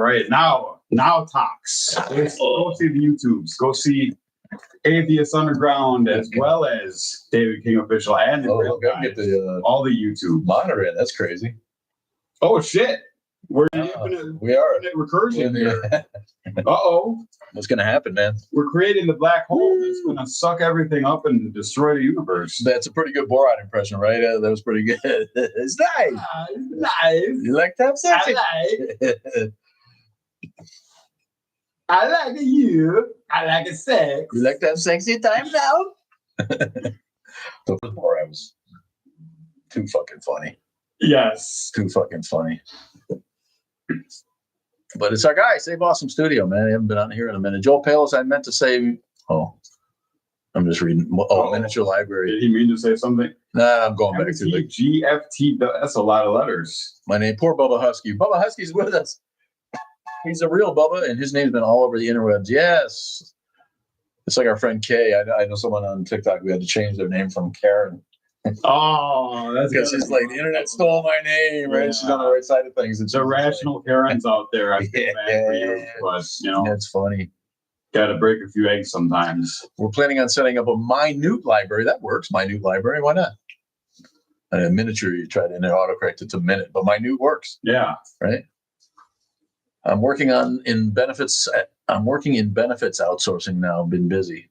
Right now talks. Go see the YouTubes. Go see Atheist Underground as well as David King Official and the Real Guys. Get the all the YouTube monitor in. That's crazy. Oh shit! We are infinite recursion here. What's gonna happen, man? We're creating the black hole that's gonna suck everything up and destroy the universe. That's a pretty good Borat impression, right? That was pretty good. It's nice. Nice. You like to have sex? I like you. I like a sex. You like to have sexy time now? The Borat was too fucking funny. Yes. Too fucking funny. But it's our guy, Save Awesome Studio, man. I haven't been on here in a minute. Joel Palos, I meant to say, I'm just reading. Miniature Library. Did he mean to say something? Nah, I'm going back to the GFT. That's a lot of letters. My name, poor Bubba Husky. Bubba Husky's with us. He's a real Bubba, and his name's been all over the interwebs. Yes. It's like our friend Kay. I know someone on TikTok who had to change their name from Karen. Oh, that's because she's like, the internet stole my name, right? Yeah. She's on the right side of things. It's irrational Karens out there. I feel bad for you, but it's funny. Got to break a few eggs sometimes. We're planning on setting up a minute library. That works. Minute library. Why not? And a miniature, you try to autocorrect it to minute, but minute works. Yeah. Right. I'm working in benefits outsourcing now. Been busy.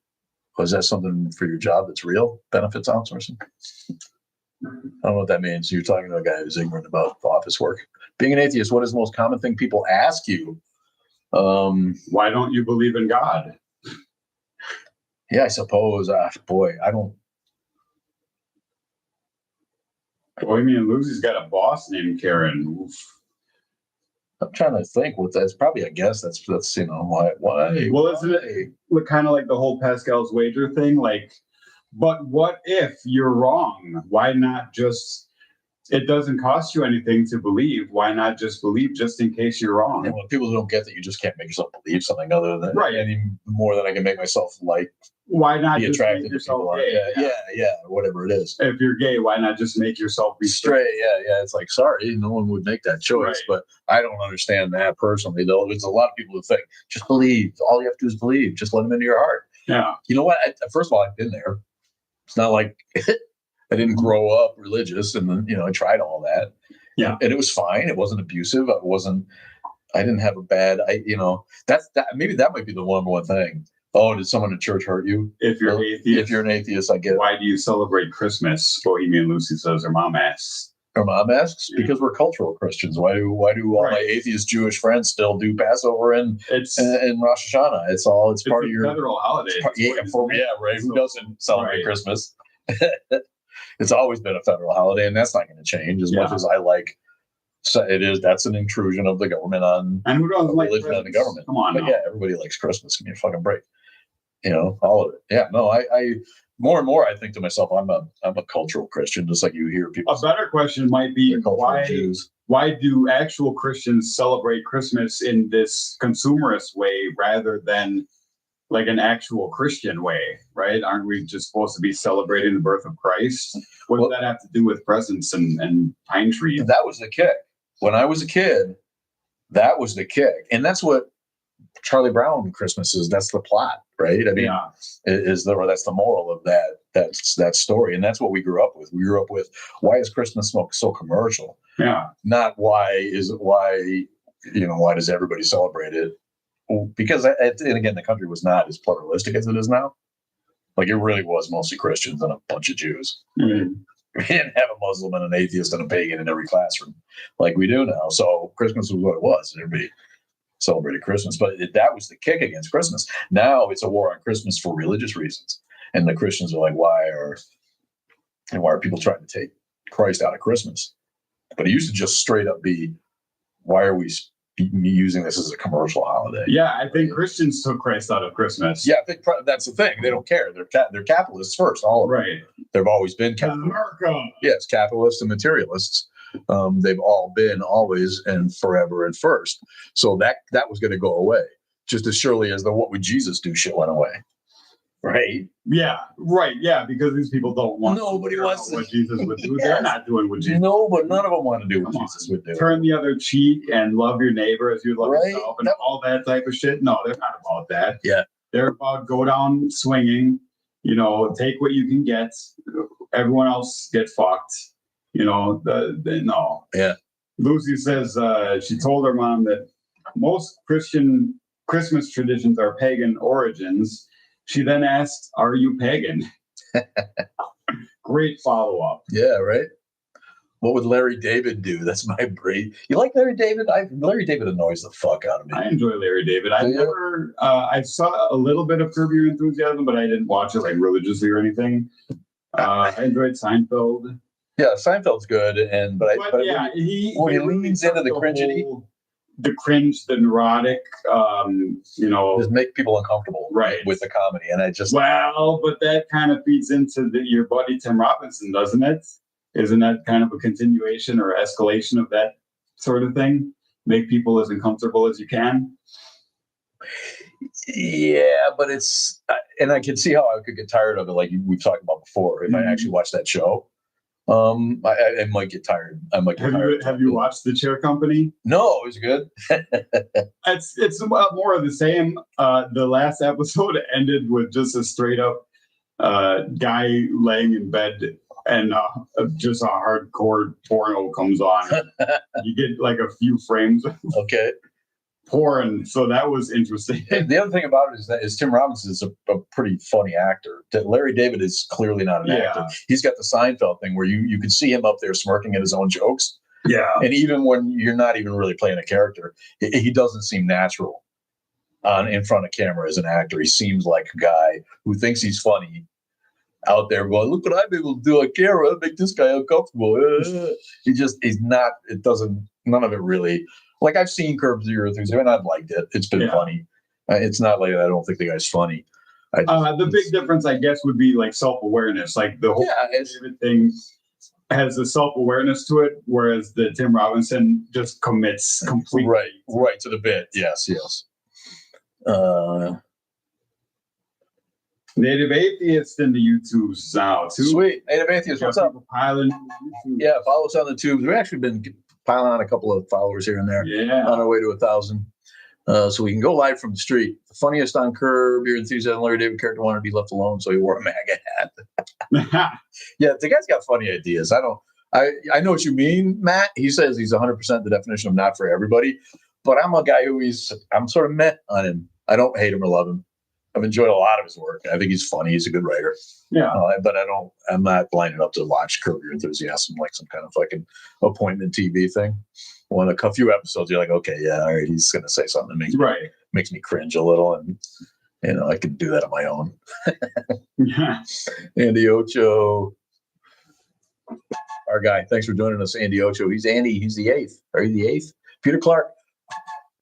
Was that something for your job that's real? Benefits outsourcing? I don't know what that means. You're talking to a guy who's ignorant about office work. Being an atheist, what is the most common thing people ask you? Why don't you believe in God? Yeah, I suppose. Boy, I don't. Bohemian and Lucy's got a boss named Karen. Oof. I'm trying to think what that's probably. I guess that's why. Well, isn't it kind of like the whole Pascal's wager thing? Like, but what if you're wrong? Why not just? It doesn't cost you anything to believe. Why not just believe, just in case you're wrong? And when people don't get that, you just can't make yourself believe something other than right. Any more than I can make myself like. Why not be just attracted make yourself gay? Yeah, whatever it is. If you're gay, why not just make yourself be straight? Yeah. It's like, sorry, no one would make that choice. Right. But I don't understand that personally, though. There's a lot of people who think, just believe. All you have to do is believe. Just let them into your heart. Yeah. You know what? First of all, I've been there. It's not like I didn't grow up religious, and then I tried all that. Yeah. And it was fine. It wasn't abusive. I didn't have a bad. Maybe that might be the number one thing. Oh, did someone in church hurt you? If you're an atheist, I get it. Why do you celebrate Christmas? Bohemian Lucy says her mom asks. Her mom asks? Yeah. Because we're cultural Christians. Why do all my atheist Jewish friends still do Passover and Rosh Hashanah? It's part of your federal holiday. Right. Who doesn't celebrate Christmas? It's always been a federal holiday, and that's not going to change as much as I like. So it is. That's an intrusion of the government on and who doesn't like religion on the government. Come on, yeah, everybody likes Christmas. Give me a fucking break. All of it. Yeah, no, I more and more I think to myself, I'm a cultural Christian, just like you hear people. A better question might be why do actual Christians celebrate Christmas in this consumerist way rather than like an actual Christian way, right? Aren't we just supposed to be celebrating the birth of Christ? What does that have to do with presents and pine trees? That was the kick. When I was a kid, that was the kick. And that's what Charlie Brown Christmas is. That's the plot, right? I mean, that's the moral of that story. And that's what we grew up with. We grew up with, why is Christmas so commercial? Yeah. Not why does everybody celebrate it? Because, and again, the country was not as pluralistic as it is now. Like, it really was mostly Christians and a bunch of Jews. Mm-hmm. We didn't have a Muslim and an atheist and a pagan in every classroom like we do now. So Christmas was what it was. Everybody celebrated Christmas. But that was the kick against Christmas. Now it's a war on Christmas for religious reasons. And the Christians are like, why are people trying to take Christ out of Christmas? But it used to just straight up be, why are we using this as a commercial holiday? Yeah, I think Christians took Christ out of Christmas. Yeah, I think that's the thing. They don't care. They're capitalists first. All of them. Right. They've always been America. Yes, capitalists and materialists. They've all been always and forever and first. So that was going to go away just as surely as the what would Jesus do shit went away. right? Yeah, right. Yeah, because these people don't want. Nobody to wants what to- Jesus would do. Yes. They're not doing what Jesus. No, but none of them want to do what Come on. Jesus would do. Turn the other cheek and love your neighbor as you love Right. yourself, and all that type of shit. No, they're not about that. Yeah. They're about go down swinging. Take what you can get. Everyone else get fucked. No. Yeah. Lucy says she told her mom that most Christian Christmas traditions are pagan origins. She then asked, "Are you pagan?" Great follow up. Yeah, right. What would Larry David do? That's my brain. You like Larry David? Larry David annoys the fuck out of me. I enjoy Larry David. I saw a little bit of Curb Your Enthusiasm, but I didn't watch it like religiously or anything. I enjoyed Seinfeld. Yeah, Seinfeld's good, but yeah, when he leans into the cringy, the cringe, the neurotic, just make people uncomfortable, right, with the comedy, and I just but that kind of feeds into your buddy Tim Robinson, doesn't it? Isn't that kind of a continuation or escalation of that sort of thing? Make people as uncomfortable as you can. Yeah, but and I can see how I could get tired of it, like we've talked about before. If I actually watch that show, I might get tired. Have you watched The Chair Company? No, it was good. It's more of the same. The last episode ended with just a straight up guy laying in bed, and just a hardcore porno comes on. You get like a few frames. Okay. Porn. So that was interesting. The other thing about it is Tim Robinson is a pretty funny actor. Larry David is clearly not an actor. He's got the Seinfeld thing where you can see him up there smirking at his own jokes. Yeah. And even when you're not even really playing a character, he doesn't seem natural in front of camera as an actor. He seems like a guy who thinks he's funny out there going, look what I'm able to do on camera, make this guy uncomfortable. He's not, none of it really. Like, I've seen Curb Your Enthusiasm and I've liked it. It's been funny. It's not like I don't think the guy's funny. The big difference, I guess, would be like self-awareness. Like the whole David thing has a self-awareness to it, whereas the Tim Robinson just commits completely. Right to the bit. Yes. Native Atheist in the YouTubes now too. Sweet. Native Atheist, what's up? Piling. Yeah, follow us on the tubes. We've actually been piling on a couple of followers here and there. Yeah. On our way to 1,000. So we can go live from the street. The funniest on Curb Your Enthusiasm, Larry David character wanted to be left alone, so he wore a MAGA hat. Yeah, the guy's got funny ideas. I know what you mean, Matt. He says he's 100% the definition of not for everybody, but I'm a guy I'm sort of met on him. I don't hate him or love him. I've enjoyed a lot of his work. I think he's funny. He's a good writer. Yeah. But I'm not lining up to watch Curb Your Enthusiasm like some kind of fucking appointment TV thing. When a few episodes, you're like, okay, yeah, all right, he's going to say something that makes me cringe a little. And, I can do that on my own. Andy Ocho. Our guy. Thanks for joining us, Andy Ocho. He's Andy. He's the eighth. Are you the eighth? Peter Clark.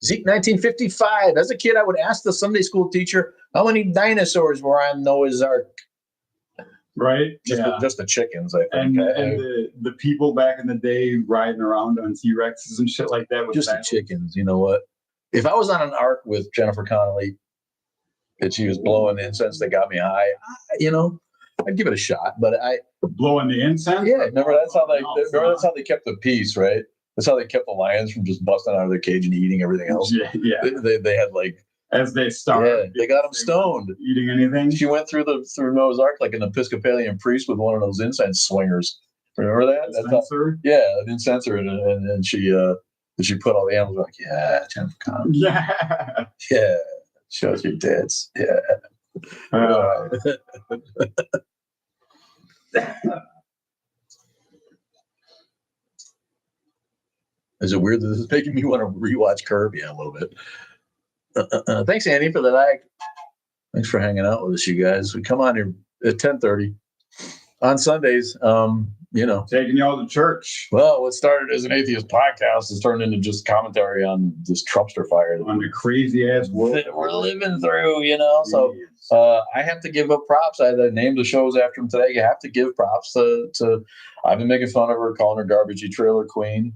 Zeke 1955. As a kid, I would ask the Sunday school teacher, how many dinosaurs were on Noah's Ark? Right. Just the chickens, I think. And the people back in the day riding around on T-Rexes and shit like that. Just the chickens. You know what? If I was on an ark with Jennifer Connelly and she was blowing incense that got me high, I'd give it a shot. But blowing the incense? Yeah. Remember that's how they kept the peace, right? That's how they kept the lions from just busting out of their cage and eating everything else. Yeah. They had like, as they started, they got them stoned. Eating anything? She went through Noah's Ark like an Episcopalian priest with one of those incense swingers. Remember that? An incenser, and she put all the animals like, Jennifer Connelly. Yeah, shows your tits. Yeah. Is it weird that this is making me want to rewatch Curb? Yeah, a little bit. Thanks, Andy, for the like. Thanks for hanging out with us, you guys. We come on here at 10:30 on Sundays. Taking y'all to church. Well, what started as an atheist podcast has turned into just commentary on this Trumpster fire on the crazy ass world that we're living through. So I have to give up props. I named the shows after him today. You have to give props to. I've been making fun of her, calling her garbagey trailer queen.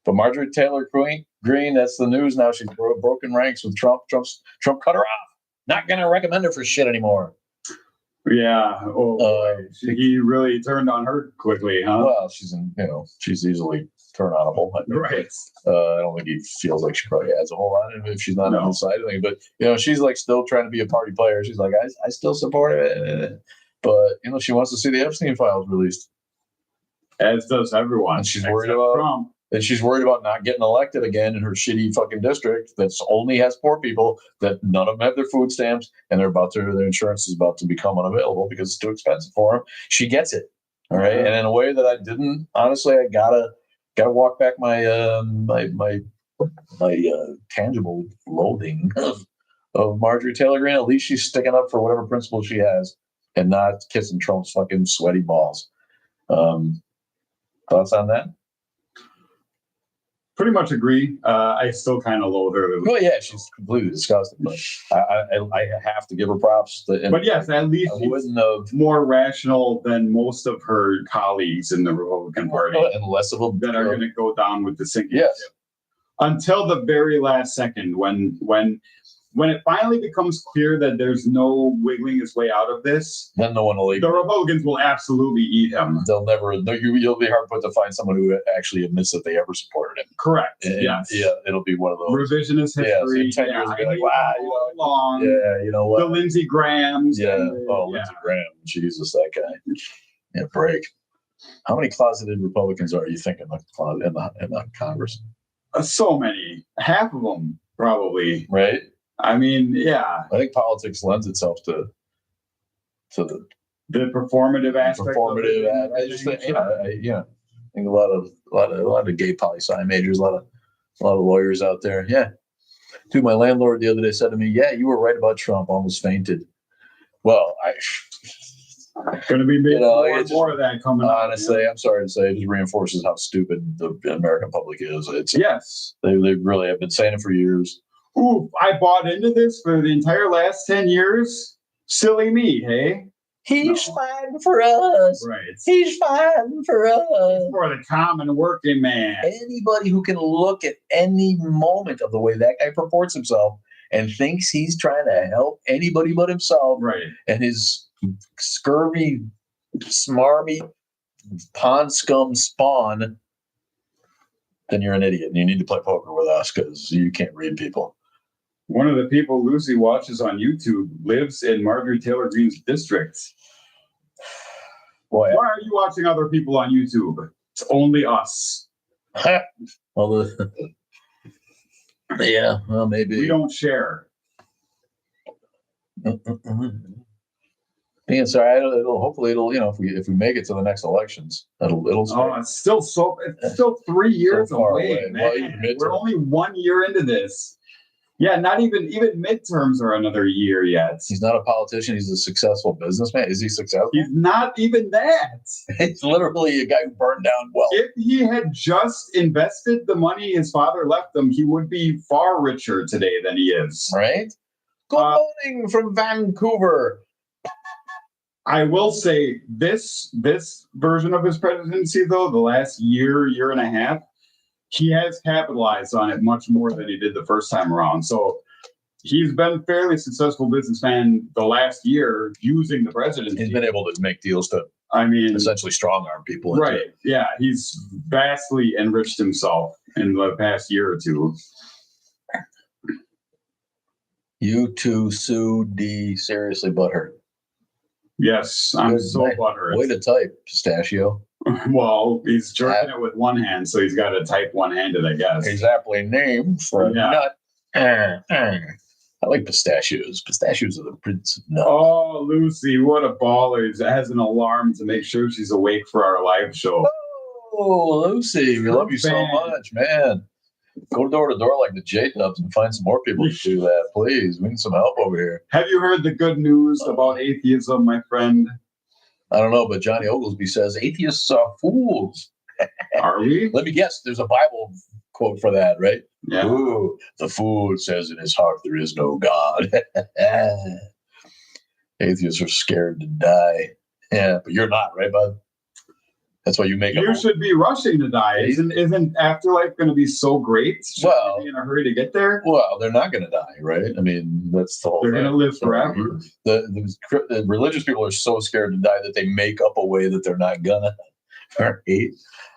But Marjorie Taylor Greene, that's the news now. She's broken ranks with Trump. Trump cut her off. Not going to recommend her for shit anymore. Yeah. Oh, boy. He really turned on her quickly, huh? Well, she's easily turn onable. I think. Right. I don't think he feels like she probably has a whole lot of it if she's not on No. his side. But she's like still trying to be a party player. She's like, I still support it, but she wants to see the Epstein files released. As does everyone. And she's worried about Trump. And she's worried about not getting elected again in her shitty fucking district that only has poor people, that none of them have their food stamps, and their insurance is about to become unavailable because it's too expensive for them. She gets it. All right. And in a way that I didn't, honestly, I gotta walk back my tangible loathing of Marjorie Taylor Greene. At least she's sticking up for whatever principles she has and not kissing Trump's fucking sweaty balls. Thoughts on that? Pretty much agree. I still kind of loathe her. Well, yeah, she's completely disgusting, but I have to give her props. But yes, at least she's more rational than most of her colleagues in the Republican Party, and less of a that are going to go down with the sinking ship. Until the very last second, when it finally becomes clear that there's no wiggling his way out of this, then no one will leave. The Republicans will absolutely eat him. They'll never. You'll be hard put to find someone who actually admits that they ever supported him. Correct. Yeah, it'll be one of those revisionist history. Yeah, 10 years ago, like, wow, long. Yeah, you know what? The Lindsey Grahams. Yeah. Lindsey Graham. Jesus, that guy. Yeah, break. How many closeted Republicans are you thinking in the Congress? So many. Half of them, probably. Right. I mean, yeah. I think politics lends itself to the performative aspect. I just think, I think a lot of gay poli sci majors, a lot of lawyers out there. Yeah. Dude, my landlord the other day said to me, "Yeah, you were right about Trump. Almost fainted." Well, going to be more of that coming. Honestly, I'm sorry to say, it just reinforces how stupid the American public is. Yes, they really have been saying it for years. Ooh, I bought into this for the entire last 10 years. Silly me, hey? He's fighting for us. Right. He's fighting for us. For the common working man. Anybody who can look at any moment of the way that guy purports himself and thinks he's trying to help anybody but himself, right, and his scurvy, smarmy, pond scum spawn, then you're an idiot and you need to play poker with us because you can't read people. One of the people Lucy watches on YouTube lives in Marjorie Taylor Greene's district. Boy, why are you watching other people on YouTube? It's only us. Well, maybe we don't share. Yeah, sorry. Hopefully it'll if we make it to the next elections, it'll. It's still 3 years away, man. Well, we're only 1 year into this. Yeah, not even midterms are another year yet. He's not a politician. He's a successful businessman. Is he successful? He's not even that. He's literally a guy who burned down wealth. If he had just invested the money his father left him, he would be far richer today than he is. Right? Good morning from Vancouver. I will say this version of his presidency, though, the last year and a half, he has capitalized on it much more than he did the first time around. So he's been a fairly successful businessman the last year using the presidency. He's been able to make deals to, essentially strong-arm people. Right. Yeah. He's vastly enriched himself in the past year or two. You too, Sue D. Seriously butthurt. Yes, I'm butthurt. Way to type, Pistachio. Well, he's jerking it with one hand, so he's got to type one-handed, I guess. He's aptly named for a nut. I like pistachios. Pistachios are the prince of nuts. Oh, Lucy, what a baller. He has an alarm to make sure she's awake for our live show. Oh, Lucy, we love you so much, man. Go door to door like the J-Dubs and find some more people to do that, please. We need some help over here. Have you heard the good news about atheism, my friend? I don't know, but Johnny Oglesby says atheists are fools. Are we? Let me guess. There's a Bible quote for that, right? Yeah. Ooh, the fool says in his heart there is no God. Atheists are scared to die. Yeah, but you're not, right, bud? That's why you make You should be rushing to die. Isn't afterlife going to be so great? Should you be in a hurry to get there? Well, they're not going to die, right? I mean, that's the whole thing. They're going to live forever. The religious people are so scared to die that they make up a way that they're not gonna. Right?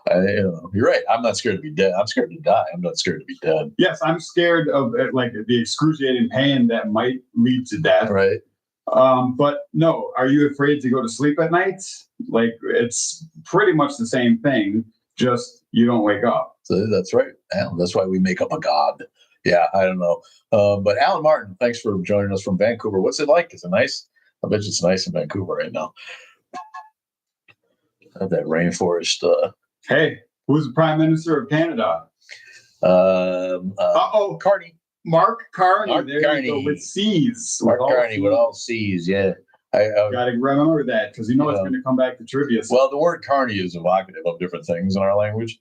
You're right. I'm not scared to be dead. I'm scared to die. I'm not scared to be dead. Yes, I'm scared of like the excruciating pain that might lead to death. Right. But no, are you afraid to go to sleep at night? Like, it's pretty much the same thing, just you don't wake up. So that's right. Alan, that's why we make up a god. Yeah, I don't know. But Alan Martin, thanks for joining us from Vancouver. What's it like? Is it nice? I bet you it's nice in Vancouver right now. That rainforest. Hey, who's the Prime Minister of Canada? Carney. Mark Carney. Mark Carney. You go, with C's. Mark Carney with all C's, yeah. I got to remember that because it's going to come back to trivia. Well, the word carney is evocative of different things in our language.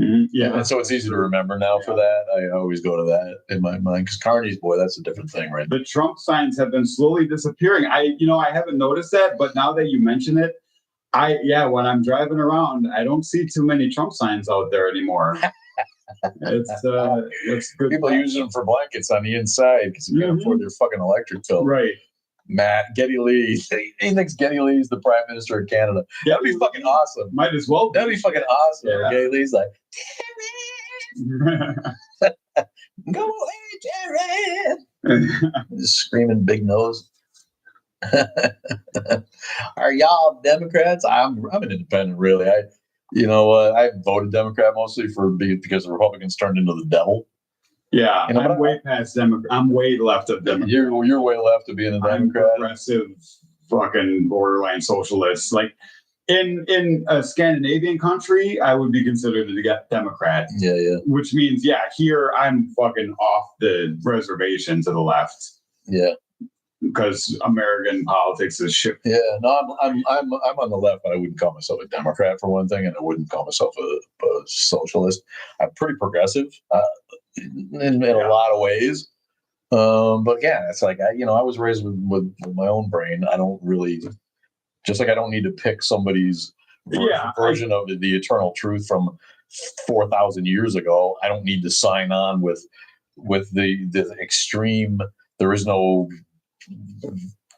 Mm-hmm. Yeah. And so it's easy to remember now for that. I always go to that in my mind because carnies, boy, that's a different thing, right? The Trump signs have been slowly disappearing. I haven't noticed that, but now that you mention it, when I'm driving around, I don't see too many Trump signs out there anymore. It's good. People use them for blankets on the inside because you can't afford their fucking electric bill. Right. Matt, Geddy Lee. He thinks Geddy Lee is the Prime Minister of Canada. That'd be fucking awesome. Might as well. That'd be fucking awesome. Yeah. Geddy Lee's like, go away, Jared. Just screaming big nose. Are y'all Democrats? I'm an independent, really. I voted Democrat mostly because the Republicans turned into the devil. Yeah, I'm way past Democrat. I'm way left of Democrat. You're way left of being a Democrat. I'm progressive, fucking borderline socialist. Like in a Scandinavian country, I would be considered a Democrat. Yeah. Which means, here I'm fucking off the reservation to the left. Yeah. Because American politics is shit. Yeah, no, I'm on the left, but I wouldn't call myself a Democrat for one thing, and I wouldn't call myself a socialist. I'm pretty progressive in a lot of ways. But yeah, it's like I was raised with my own brain. I don't really, just like I don't need to pick somebody's version of the eternal truth from 4,000 years ago. I don't need to sign on with the extreme. There is no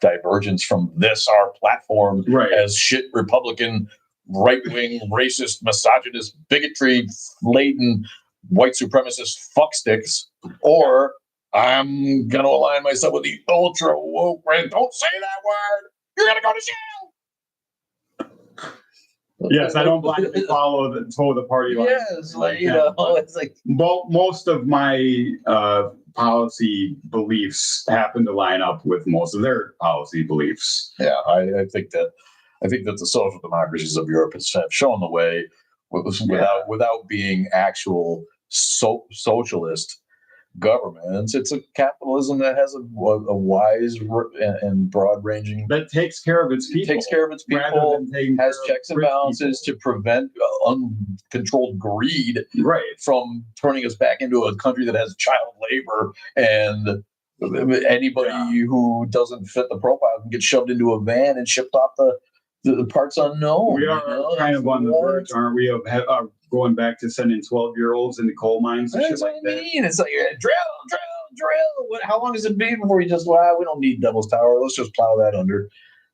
divergence from our platform as shit Republican, right-wing, racist, misogynist, bigotry laden white supremacist fucksticks, or I'm gonna align myself with the ultra woke brand. Don't say that word. You're gonna go to jail. Yes, I don't blindly follow the party line. Yes, it's like most of my policy beliefs happen to line up with most of their policy beliefs. Yeah, I think that the social democracies of Europe have shown the way without being actual socialist governments. It's a capitalism that has a wise and broad-ranging that takes care of its people. Has checks and balances to prevent uncontrolled greed from turning us back into a country that has child labor, and anybody who doesn't fit the profile can get shoved into a van and shipped off the parts unknown. We are kind of on the verge, aren't we, of going back to sending 12-year-olds into coal mines and shit like that? It's like drill. How long has it been before you just, we don't need Devil's Tower. Let's just plow that under,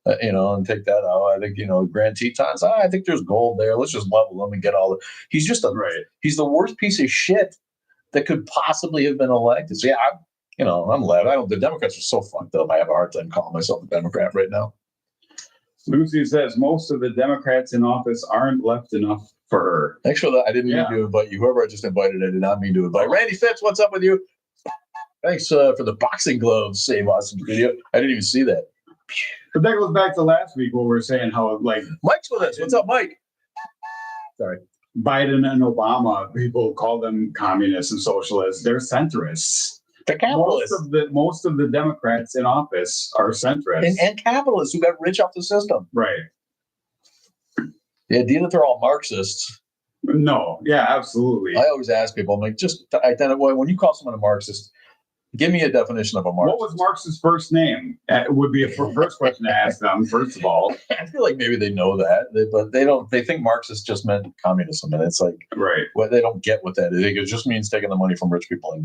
and take that out. I think, Grand Tetons, I think there's gold there. Let's just level them and get all the. He's just he's the worst piece of shit that could possibly have been elected. So I'm left. The Democrats are so fucked up. I have a hard time calling myself a Democrat right now. Lucy says most of the Democrats in office aren't left enough for her. Thanks for that. I didn't mean to invite you. Whoever I just invited, I did not mean to invite. Randy Fitz, what's up with you? Thanks for the boxing gloves, Save Austin video. I didn't even see that. But that goes back to last week where we were saying how Mike's with us. What's up, Mike? Sorry. Biden and Obama, people call them communists and socialists. They're centrists. They're capitalists. Most of the Democrats in office are centrists. And capitalists who got rich off the system. Right. The idea that they're all Marxists. No. Yeah, absolutely. I always ask people, I'm like, just identify when you call someone a Marxist, Give me a definition of a Marxist. What was Marx's first name? Would be a first question to ask them. First of all, I feel like maybe they know that, but they don't. They think Marxist just meant communism, and it's like, right? Well, they don't get what that is. It just means taking the money from rich people and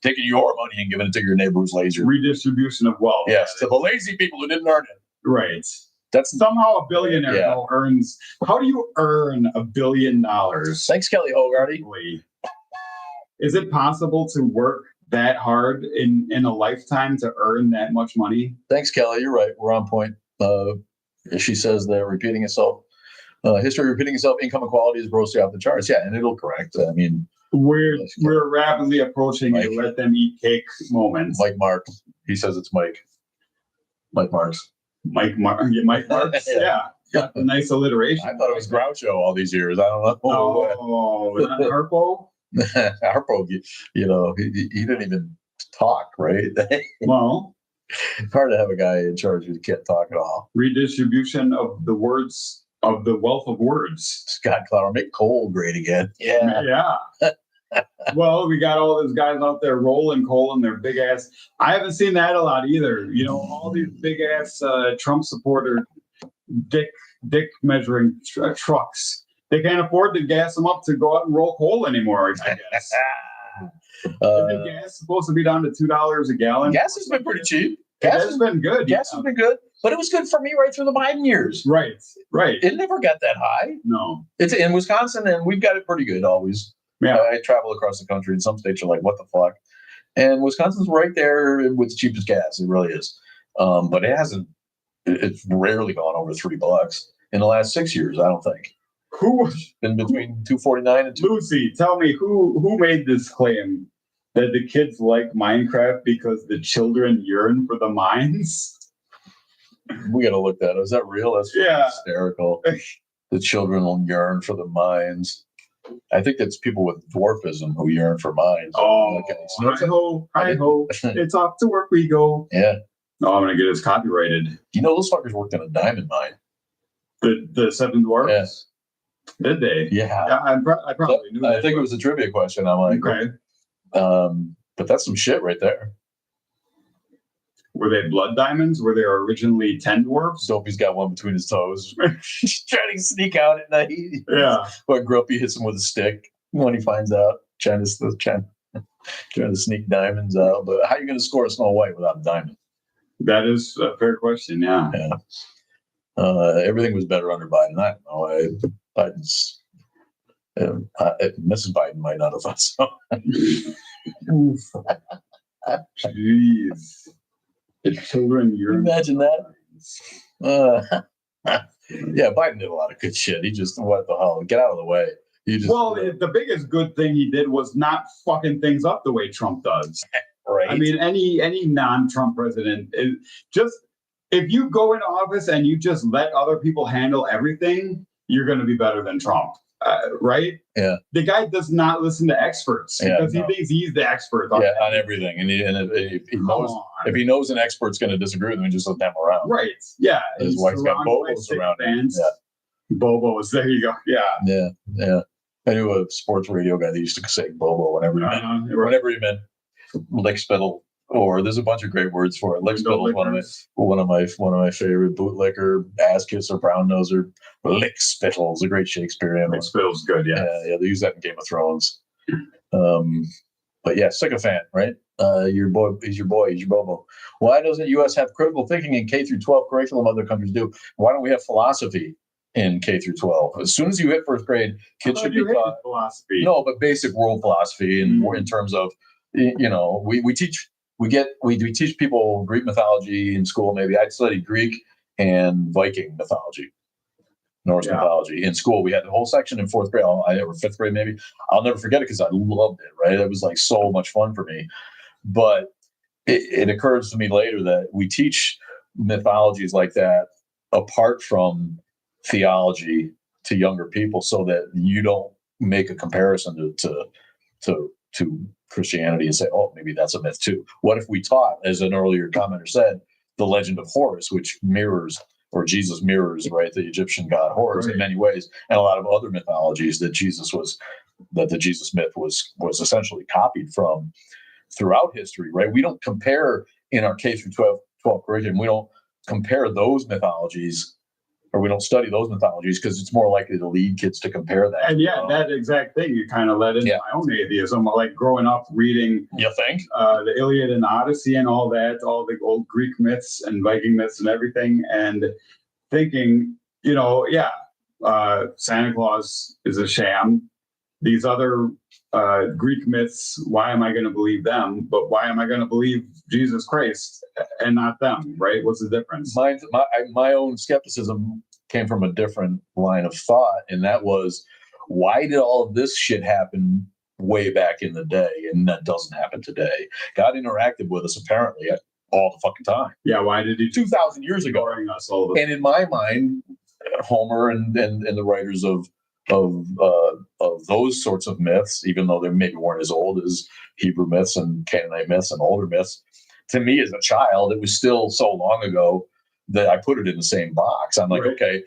taking your money and giving it to your neighbor who's lazy. Redistribution of wealth. Yes, to the lazy people who didn't earn it. Right. That's somehow a billionaire though earns. How do you earn $1 billion? Thanks, Kelly Hogarty. Is it possible to work that hard in a lifetime to earn that much money? Thanks, Kelly. You're right. We're on point. She says that repeating itself, history repeating itself, income equality is grossly off the charts. Yeah, and it'll correct. I mean, we're rapidly approaching a let them eat cake moment. Mike Marks. He says it's Mike. Mike Marks. Mike Marks. Yeah. A nice alliteration. I thought it was Groucho all these years. I don't know. Oh, not Harpo? Harpo, you know, he didn't even talk, right? Well, it's hard to have a guy in charge who can't talk at all. Redistribution of the words, of the wealth of words. Scott Clower, make coal great again. Yeah. Well, we got all those guys out there rolling coal in their big ass. I haven't seen that a lot either. You know, all these big ass Trump supporter dick measuring trucks. They can't afford to gas them up to go out and roll coal anymore, I guess. Isn't gas supposed to be down to $2 a gallon? Gas has been pretty cheap. Gas has been good. Gas has been good, but it was good for me right through the Biden years. Right. It never got that high. No. It's in Wisconsin, and we've got it pretty good always. Yeah. I travel across the country, and some states are like, what the fuck? And Wisconsin's right there with the cheapest gas. It really is. But it hasn't, it's rarely gone over $3 in the last 6 years, I don't think. Who's been between 249 and Lucy, tell me who made this claim that the kids like Minecraft because the children yearn for the mines? We got to look that up. Is that real? That's hysterical. The children will yearn for the mines. I think that's people with dwarfism who yearn for mines. Oh, hi ho, it's off to work we go. Yeah. Oh, I'm gonna get this copyrighted. You know, those fuckers worked in a diamond mine. The Seven Dwarfs. Yes. Did they? Yeah. I probably knew. I think it was a trivia question. I'm like, okay. But that's some shit right there. Were they blood diamonds? Were there originally 10 dwarfs? Dopey's got one between his toes. He's trying to sneak out at night. Yeah. But Grumpy hits him with a stick when he finds out. Trying to sneak diamonds out. But how are you going to score a Snow White without a diamond? That is a fair question, yeah. Everything was better under Biden. I don't know. Biden's... Mrs. Biden might not have thought so. Jeez. The children yearn. Imagine that. Yeah, Biden did a lot of good shit. He just, what the hell? Get out of the way. The biggest good thing he did was not fucking things up the way Trump does. Right. I mean, any non-Trump president if you go into office and you just let other people handle everything, you're going to be better than Trump. Right? Yeah. The guy does not listen to experts because he thinks he's the expert on everything. And if he knows an expert's going to disagree with him, he just let them around. Right. Yeah. His wife's got Bobos around him. Yeah. Bobos. There you go. Yeah. Yeah. I knew a sports radio guy that used to say Bobo whenever he meant lick spittle. Or there's a bunch of great words for it. Lick spittle is one of my favorite. Bootlicker, ass kisser, brown noser. Lick spittle is a great Shakespearean. Lick spittle's good, yeah. Yeah, they use that in Game of Thrones. But yeah, sycophant, right? He's your Bobo. Why doesn't the U.S. have critical thinking in K through 12 curriculum other countries do? Why don't we have philosophy in K through 12? As soon as you hit first grade, kids should be taught philosophy. No, but basic world philosophy, and more in terms of, we teach. We teach people Greek mythology in school. Maybe I'd studied Greek and Viking mythology, Norse mythology in school. We had the whole section in fourth grade, or fifth grade maybe. I'll never forget it because I loved it. Right, it was like so much fun for me. But it occurs to me later that we teach mythologies like that apart from theology to younger people, so that you don't make a comparison to Christianity and say, oh, maybe that's a myth too. What if we taught, as an earlier commenter said, the legend of Horus, which mirrors, or Jesus mirrors, right, the Egyptian god Horus in many ways, and a lot of other mythologies that the Jesus myth was essentially copied from throughout history, right? We don't compare in our K through 12 curriculum. We don't compare those mythologies, or we don't study those mythologies because it's more likely to lead kids to compare that. And that exact thing you kind of led into my own atheism, like growing up reading. You think the Iliad and Odyssey and all that, all the old Greek myths and Viking myths and everything, and thinking, Santa Claus is a sham. These other Greek myths, why am I going to believe them? But why am I going to believe Jesus Christ and not them? Right? What's the difference? My own skepticism came from a different line of thought, and that was, why did all of this shit happen way back in the day, and that doesn't happen today? God interacted with us apparently all the fucking time. Yeah, why did he 2,000 years ago? Us all the and in my mind, Homer and the writers of those sorts of myths, even though they maybe weren't as old as Hebrew myths and Canaanite myths and older myths, to me as a child, it was still so long ago that I put it in the same box. I'm like, okay,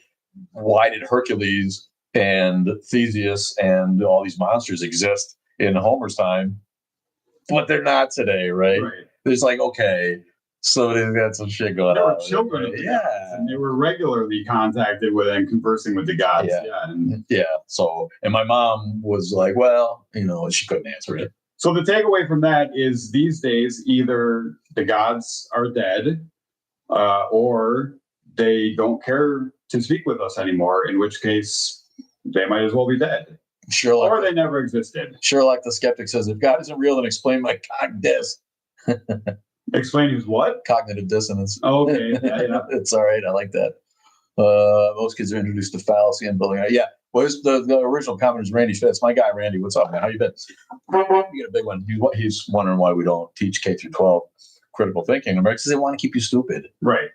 why did Hercules and Theseus and all these monsters exist in Homer's time, but they're not today, right? It's like, okay, so they've got some shit going on. They were children of the gods, and they were regularly contacted with and conversing with the gods. So, and my mom was like, well, she couldn't answer it. So the takeaway from that is these days, either the gods are dead, or they don't care to speak with us anymore, in which case they might as well be dead. Or they never existed. Sherlock the skeptic says, if God isn't real, then explain my dis. Explain his what? Cognitive dissonance. Oh, okay. Yeah. It's all right. I like that. Most kids are introduced to fallacy and building. Yeah. Well, the original comment is Randy Fitz. My guy, Randy. What's up, man? How you been? You get a big one. He's wondering why we don't teach K through 12 critical thinking. Americans, they want to keep you stupid. Right.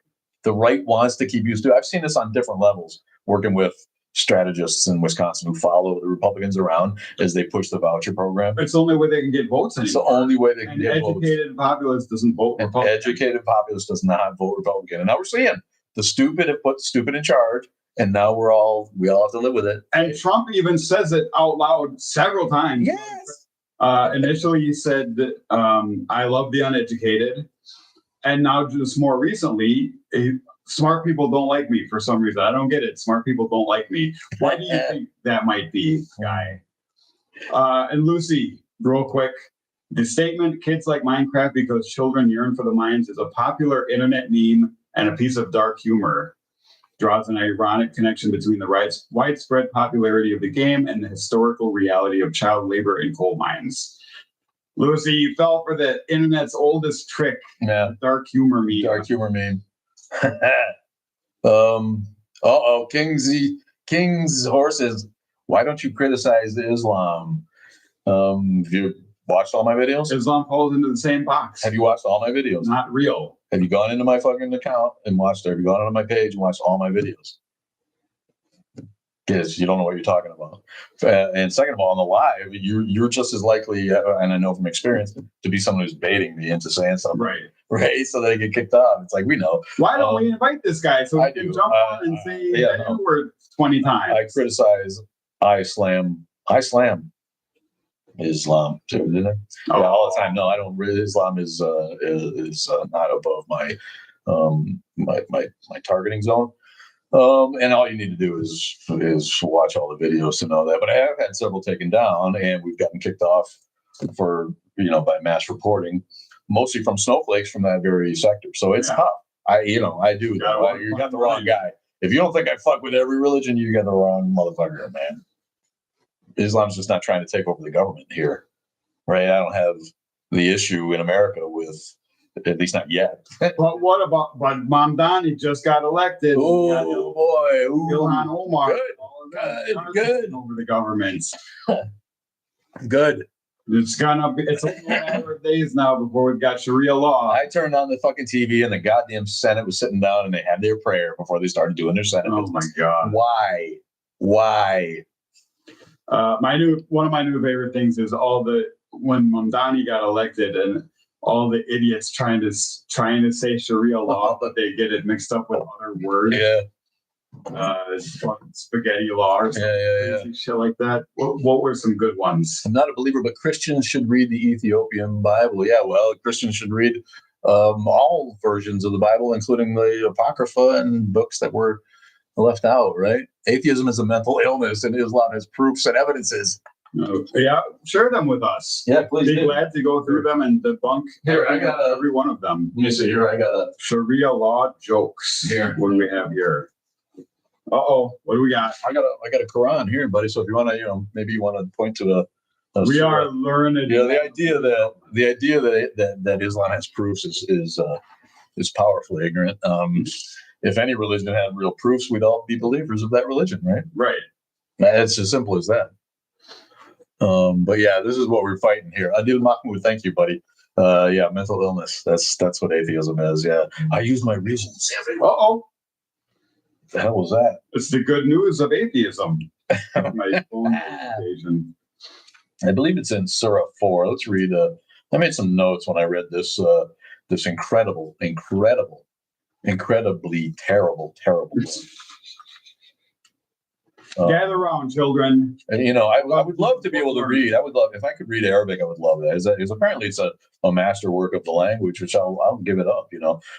The right wants to keep you stupid. I've seen this on different levels, working with strategists in Wisconsin who follow the Republicans around as they push the voucher program. It's the only way they can get votes anymore. It's the only way they can get votes. Educated populace doesn't vote Republican. Educated populace does not vote Republican. And now we're seeing the stupid have put the stupid in charge, and now we all have to live with it. And Trump even says it out loud several times. Yes. Initially, he said that I love the uneducated. And now just more recently, smart people don't like me for some reason. I don't get it. Smart people don't like me. Why do you think that might be, Guy? And Lucy, real quick, the statement, kids like Minecraft because children yearn for the mines, is a popular internet meme and a piece of dark humor. Draws an ironic connection between the widespread popularity of the game and the historical reality of child labor in coal mines. Lucy, you fell for the internet's oldest trick. Yeah. Dark humor meme. Dark humor meme. King's horses. Why don't you criticize Islam? Have you watched all my videos? Islam falls into the same box. Have you watched all my videos? Not real. Have you gone into my fucking account and watched it? Have you gone onto my page and watched all my videos? Because you don't know what you're talking about. And second of all, on the live, you're just as likely, and I know from experience, to be someone who's baiting me into saying something. Right. So they get kicked off. It's like, we know. Why don't we invite this guy so we can jump on and say the N-word 20 times? I criticize I slam Islam too, didn't I? Oh. Yeah, all the time. No, I don't really. Islam is not above my my targeting zone. And all you need to do is watch all the videos to know that. But I have had several taken down, and we've gotten kicked off for by mass reporting, mostly from snowflakes from that very sector. So it's tough. You got the wrong guy. If you don't think I fuck with every religion, you got the wrong motherfucker, man. Islam's just not trying to take over the government here, right? I don't have the issue in America with, at least not yet. But what about? But Mamdani just got elected. Oh boy, Ilhan Omar. Good. Over the government. Good. It's a matter of days now before we've got Sharia law. I turned on the fucking TV and the goddamn Senate was sitting down and they had their prayer before they started doing their Senate. Oh my God. Why? One of my new favorite things is when Mamdani got elected and all the idiots trying to say Sharia law, but they get it mixed up with other words. Yeah. fucking spaghetti law or something crazy shit like that. What were some good ones? I'm not a believer, but Christians should read the Ethiopian Bible. Yeah, well, Christians should read all versions of the Bible, including the Apocrypha and books that were left out, right? Atheism is a mental illness, and Islam has proofs and evidences. Yeah, share them with us. Yeah, please. Be glad to go through them and debunk every one of them. Let me see here. I got a Sharia law jokes. Here. What do we have here? What do we got? I got a Quran here, buddy. So if you want to, maybe you want to point to we are learning. Yeah, the idea that Islam has proofs is powerfully ignorant. If any religion had real proofs, we'd all be believers of that religion, right? Right. It's as simple as that. But yeah, this is what we're fighting here. Adil Mahmoud, thank you, buddy. Yeah, mental illness. That's what atheism is. Yeah, I use my reasons. The hell was that? It's the good news of atheism. My phone notification. I believe it's in Surah 4. Let's read. I made some notes when I read this. This incredibly terrible. Gather around, children. And I would love to be able to read. I would love if I could read Arabic. I would love that. Is apparently it's a masterwork of the language, which I'll give it up.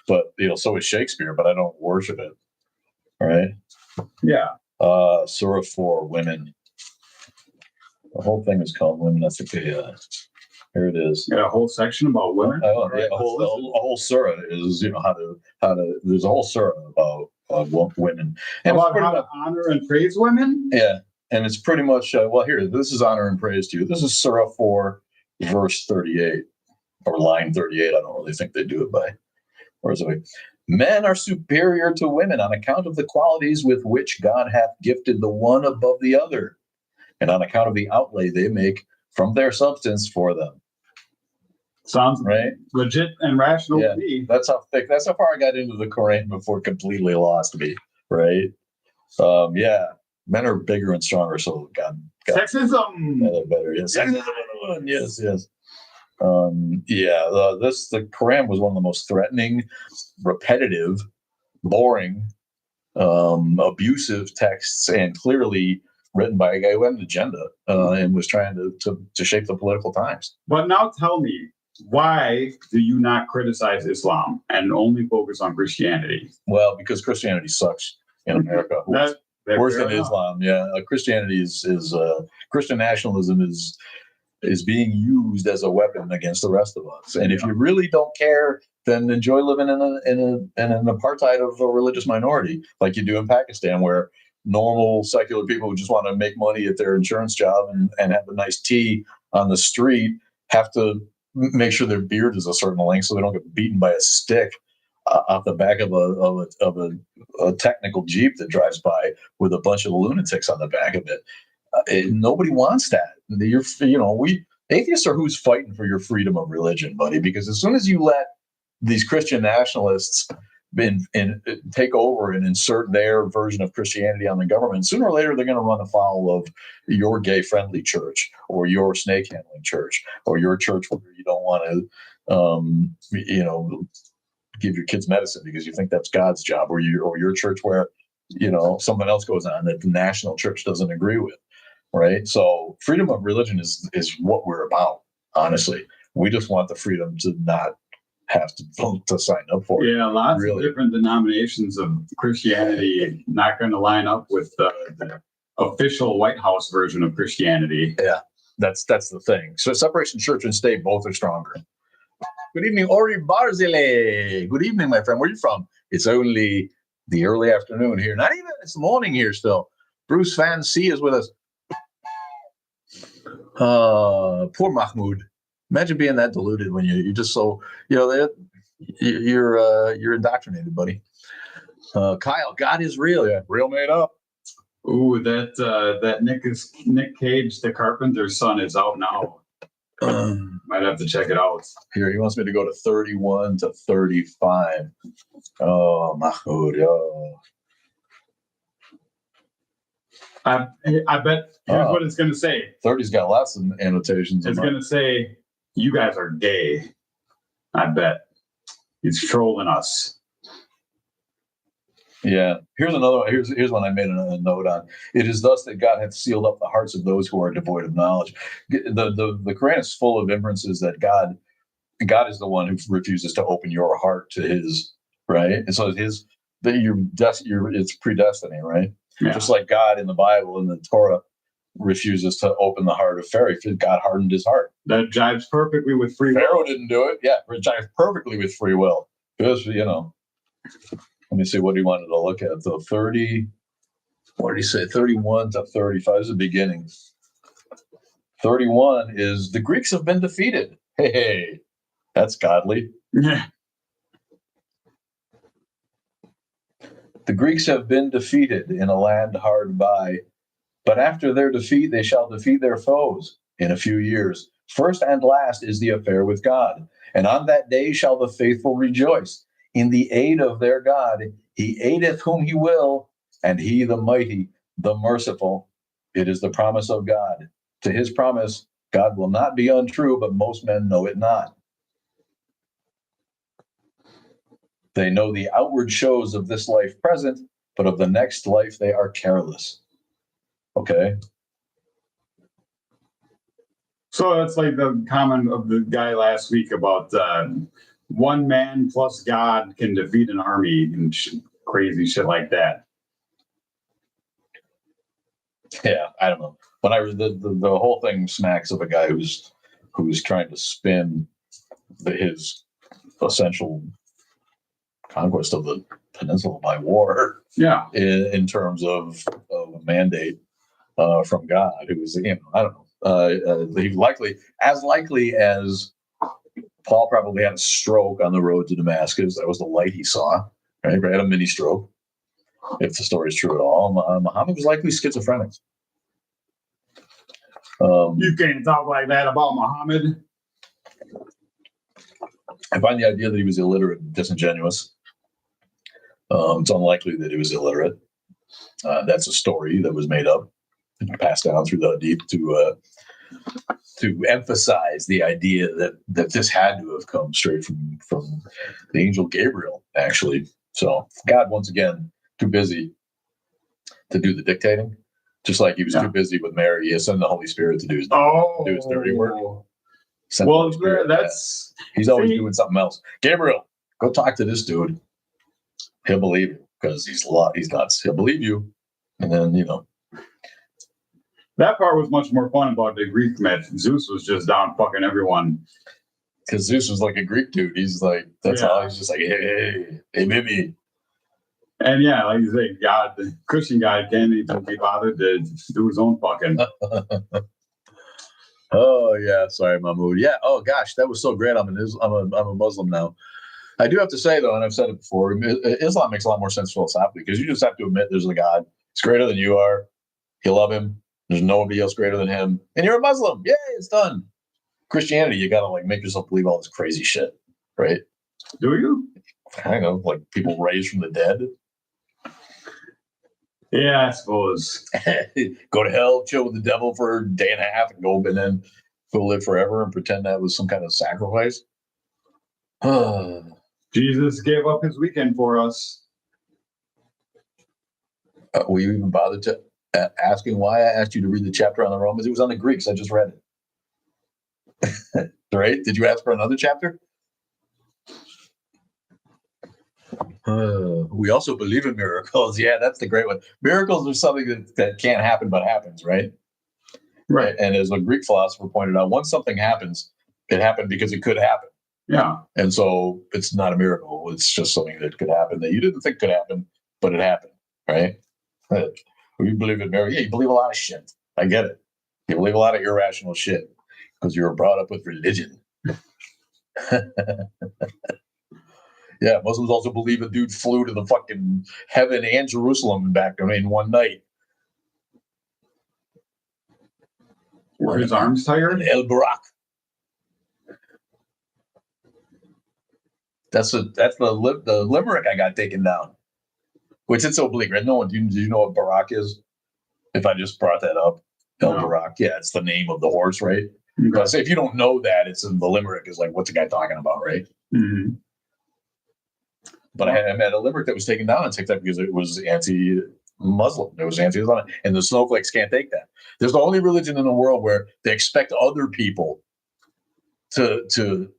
But so is Shakespeare. But I don't worship it. All right. Yeah. Surah 4, women. The whole thing is called women. That's okay. Here it is. Yeah, a whole section about women. A whole surah is how to. There's a whole surah about women and about how to honor and praise women. Yeah, and it's pretty much here. This is honor and praise to you. This is Surah 4, verse 38 or line 38. I don't really think they do it by. Or is it? Men are superior to women on account of the qualities with which God hath gifted the one above the other, and on account of the outlay they make from their substance for them. Sounds right, legit and rational to me. That's how far I got into the Quran before it completely lost me. Right? Yeah, men are bigger and stronger, so God sexism. Yeah, they're better. Yes, yes. The Quran was one of the most threatening, repetitive, boring, abusive texts, and clearly written by a guy who had an agenda and was trying to shape the political times. But now tell me, why do you not criticize Islam and only focus on Christianity? Well, because Christianity sucks in America. Worse than Islam. Yeah, Christianity is Christian nationalism is being used as a weapon against the rest of us. And if you really don't care, then enjoy living in an apartheid of a religious minority, like you do in Pakistan, where normal secular people who just want to make money at their insurance job and have a nice tea on the street have to make sure their beard is a certain length so they don't get beaten by a stick off the back of a technical Jeep that drives by with a bunch of lunatics on the back of it. Nobody wants that. Atheists are who's fighting for your freedom of religion, buddy, because as soon as you let these Christian nationalists take over and insert their version of Christianity on the government, sooner or later they're going to run afoul of your gay-friendly church or your snake-handling church or your church where you don't want to, give your kids medicine because you think that's God's job, or your church where something else goes on that the national church doesn't agree with. Right. So freedom of religion is what we're about. Honestly, we just want the freedom to not have to sign up for it. Yeah, lots of different denominations of Christianity not going to line up with the official White House version of Christianity. Yeah, that's the thing. So separation church and state both are stronger. Good evening, Ori Barzile. Good evening, my friend. Where are you from? It's only the early afternoon here. Not even, it's morning here still. Bruce Van C is with us. Poor Mahmoud. Imagine being that deluded when you're just so you're indoctrinated, buddy. Kyle, God is real. Yeah, real made up. Ooh, that Nick Cage, the Carpenter's son, is out now. Might have to check it out. Here, he wants me to go to 31 to 35. Oh, Mahmoud. Oh. I bet here's what it's going to say. 30's got lots of annotations. It's going to say, you guys are gay. I bet. He's trolling us. Yeah. Here's another one. Here's one I made a note on. It is thus that God hath sealed up the hearts of those who are devoid of knowledge. The Quran is full of inferences that God is the one who refuses to open your heart to His, right. And so His that it's predestiny, right? Yeah. Just like God in the Bible in the Torah refuses to open the heart of Pharaoh. God hardened his heart. That jives perfectly with free will. Pharaoh didn't do it. Yeah, it jives perfectly with free will. Because, let me see what he wanted to look at. The 30, what did he say? 31 to 35 is the beginning. 31 is the Greeks have been defeated. Hey, that's godly. Yeah. The Greeks have been defeated in a land hard by, but after their defeat, they shall defeat their foes in a few years. First and last is the affair with God. And on that day shall the faithful rejoice. In the aid of their God, he aideth whom he will, and he, the mighty, the merciful. It is the promise of God. To his promise, God will not be untrue, but most men know it not. They know the outward shows of this life present, but of the next life they are careless. Okay. So that's like the comment of the guy last week about one man plus God can defeat an army and crazy shit like that. Yeah, I don't know. When I read the whole thing smacks of a guy who's trying to spin his essential conquest of the peninsula by war. Yeah. In terms of a mandate from God, who was, I don't know. He likely as Paul probably had a stroke on the road to Damascus. That was the light he saw. Right? He had a mini stroke. If the story is true at all, Muhammad was likely schizophrenic. You can't talk like that about Muhammad. I find the idea that he was illiterate disingenuous. It's unlikely that he was illiterate. That's a story that was made up and passed down through the deep to emphasize the idea that this had to have come straight from the angel Gabriel, actually. So God, once again, too busy to do the dictating, just like he was too busy with Mary. He sent the Holy Spirit to do his dirty work. Well, he's always doing something else. Gabriel, go talk to this dude. He'll believe you because he's nuts. He'll believe you, and then that part was much more fun about the Greek myth. Zeus was just down fucking everyone. Because Zeus was like a Greek dude. He's like, that's all. He's just like, hey, baby. And yeah, like you say, God, the Christian God can't even be bothered to do his own fucking. Oh yeah, sorry, Mahmoud. Yeah. Oh gosh, that was so great. I'm a Muslim now. I do have to say though, and I've said it before, Islam makes a lot more sense philosophically because you just have to admit there's a God. He's greater than you are. You love him. There's nobody else greater than him, and you're a Muslim. Yay, it's done. Christianity, you gotta make yourself believe all this crazy shit, right? Do you? I know, like people raised from the dead. Yeah, I suppose. Go to hell, chill with the devil for a day and a half, and then go live forever and pretend that was some kind of sacrifice. Jesus gave up his weekend for us. Were you even bothered to asking why I asked you to read the chapter on the Romans? It was on the Greeks. I just read it. Right? Did you ask for another chapter? We also believe in miracles. Yeah, that's the great one. Miracles are something that can't happen but happens, right? Right. And as a Greek philosopher pointed out, once something happens, it happened because it could happen. Yeah. And so it's not a miracle. It's just something that could happen that you didn't think could happen, but it happened, right? We believe in miracles. Yeah, you believe a lot of shit. I get it. You believe a lot of irrational shit because you were brought up with religion. Yeah, Muslims also believe a dude flew to the fucking heaven and Jerusalem and back in one night. Were his arms tired? El Barak. That's the limerick I got taken down. Which it's so bleak, right? No one, do you know what Barak is? If I just brought that up, El Barak. Yeah, it's the name of the horse, right? Okay. But if you don't know that, it's in the limerick is like, what's the guy talking about, right? Mm-hmm. But I met a limerick that was taken down on TikTok because it was anti-Muslim. It was anti-Islamic, and the snowflakes can't take that. There's the only religion in the world where they expect other people to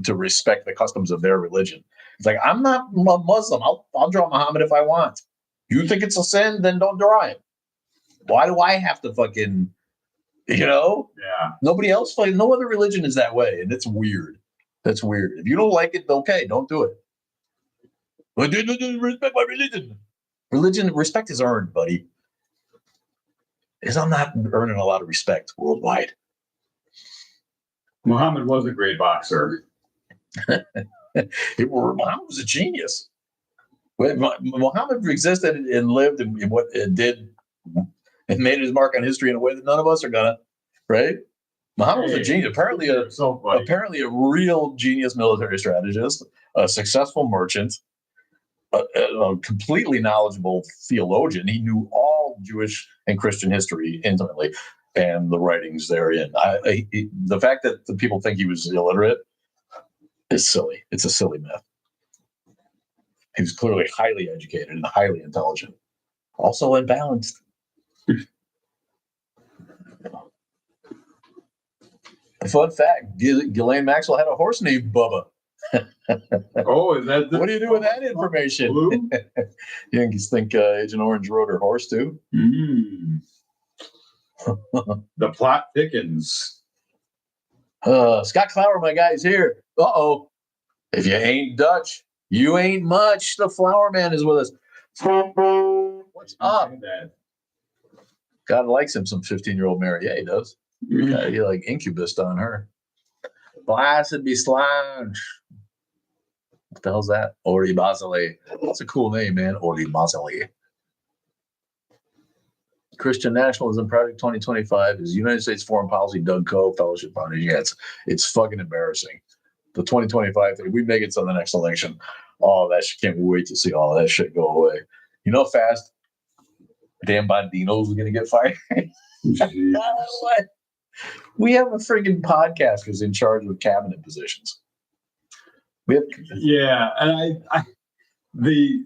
respect the customs of their religion. It's like, I'm not a Muslim. I'll draw Muhammad if I want. You think it's a sin? Then don't draw him. Why do I have to fucking, Yeah. Nobody else, no other religion is that way. And it's weird. That's weird. If you don't like it, okay, don't do it. But respect my religion. Respect is earned, buddy. Because I'm not earning a lot of respect worldwide. Muhammad was a great boxer. Muhammad was a genius. Muhammad existed and lived in what it did and made his mark on history in a way that none of us are gonna, right? Muhammad was a genius. Apparently a real genius military strategist, a successful merchant, a completely knowledgeable theologian. He knew all Jewish and Christian history intimately and the writings therein. The fact that the people think he was illiterate is silly. It's a silly myth. He was clearly highly educated and highly intelligent, also unbalanced. Fun fact: Ghislaine Maxwell had a horse named Bubba. Oh, is that? What do you do with that information? You think Agent Orange rode her horse too? Mm. The plot thickens. Scott Clower, my guy's here. Uh-oh. If you ain't Dutch, you ain't much. The Flower Man is with us. What's up? God likes him some 15-year-old Mary. Yeah, he does. He like incubus on her. Blasted be Slange. What the hell's that? Ori Basile. That's a cool name, man. Ori Basile. Christian Nationalism Project 2025 is United States Foreign Policy Doug Coe Fellowship Foundation. Yeah, it's fucking embarrassing. The 2025 thing, we make it to the next election. Oh, that shit, can't wait to see all that shit go away. You know, fast. Dan Bondino's going to get fired. What? We have a freaking podcast who's in charge of cabinet positions. Yeah, and the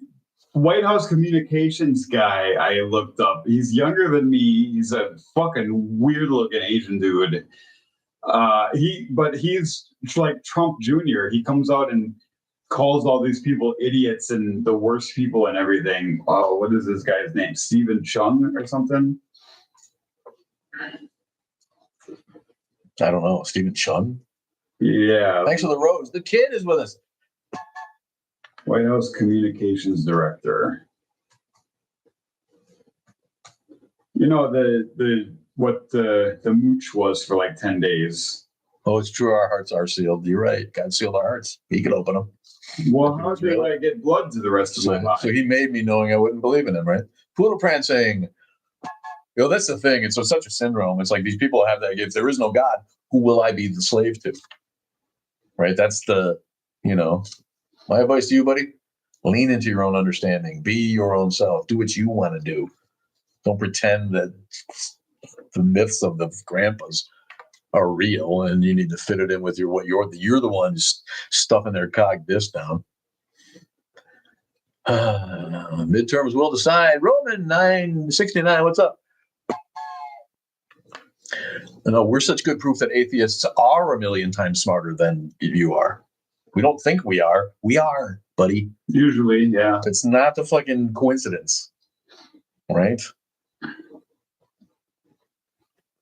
White House communications guy I looked up. He's younger than me. He's a fucking weird-looking Asian dude. He's like Trump Jr. He comes out and calls all these people idiots and the worst people and everything. Oh, what is this guy's name? Stephen Chung or something? I don't know. Stephen Chung? Yeah. Thanks for the rose. The kid is with us. White House Communications Director. You know, the mooch was for like 10 days. Oh, it's true. Our hearts are sealed. You're right. God sealed our hearts. He can open them. Well, how did I get blood to the rest of my life? So he made me knowing I wouldn't believe in him, right? Poodlepran saying, that's the thing. It's such a syndrome. It's like these people have that. If there is no God, who will I be the slave to? Right? That's my advice to you, buddy. Lean into your own understanding. Be your own self. Do what you want to do. Don't pretend that the myths of the grandpas are real and you need to fit it in with you're the one stuffing their cog disc down. Midterms will decide. Roman 969, what's up? No, we're such good proof that atheists are a million times smarter than you are. We don't think we are. We are, buddy. Usually, yeah. It's not the fucking coincidence, right?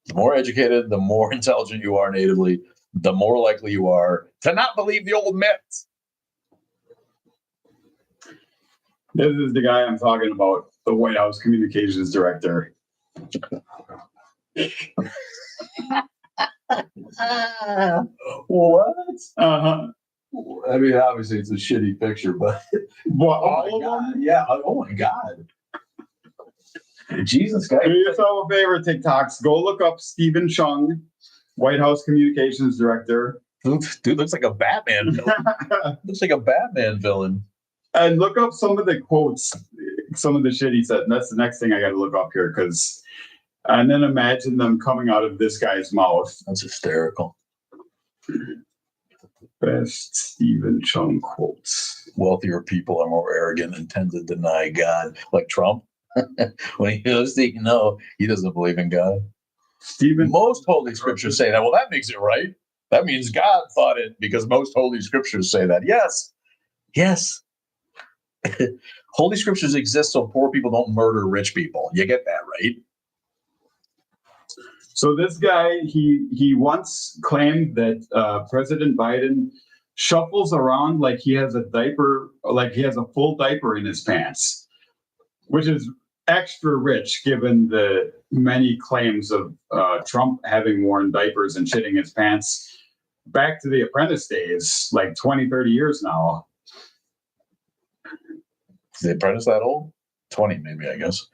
The more educated, the more intelligent you are natively, the more likely you are to not believe the old myths. This is the guy I'm talking about, the White House Communications Director. What? Uh-huh. I mean, obviously it's a shitty picture, but all of them? Yeah. Oh my God. Jesus, guy. Do yourself a favor, TikToks. Go look up Stephen Chung, White House Communications Director. Dude looks like a Batman villain. Looks like a Batman villain. And look up some of the quotes, some of the shit he said. And that's the next thing I got to look up here, and then imagine them coming out of this guy's mouth. That's hysterical. Best Stephen Chung quotes. wealthier people are more arrogant and tend to deny God, like Trump. When he goes to, he doesn't believe in God. Most holy scriptures say that. Well, that makes it right. That means God thought it, because most holy scriptures say that. Yes. Holy scriptures exist so poor people don't murder rich people. You get that, right? So this guy, he once claimed that President Biden shuffles around like he has a diaper, like he has a full diaper in his pants, which is extra rich given the many claims of Trump having worn diapers and shitting his pants back to the Apprentice days, like 20, 30 years now. Is the Apprentice that old? 20, maybe, I guess.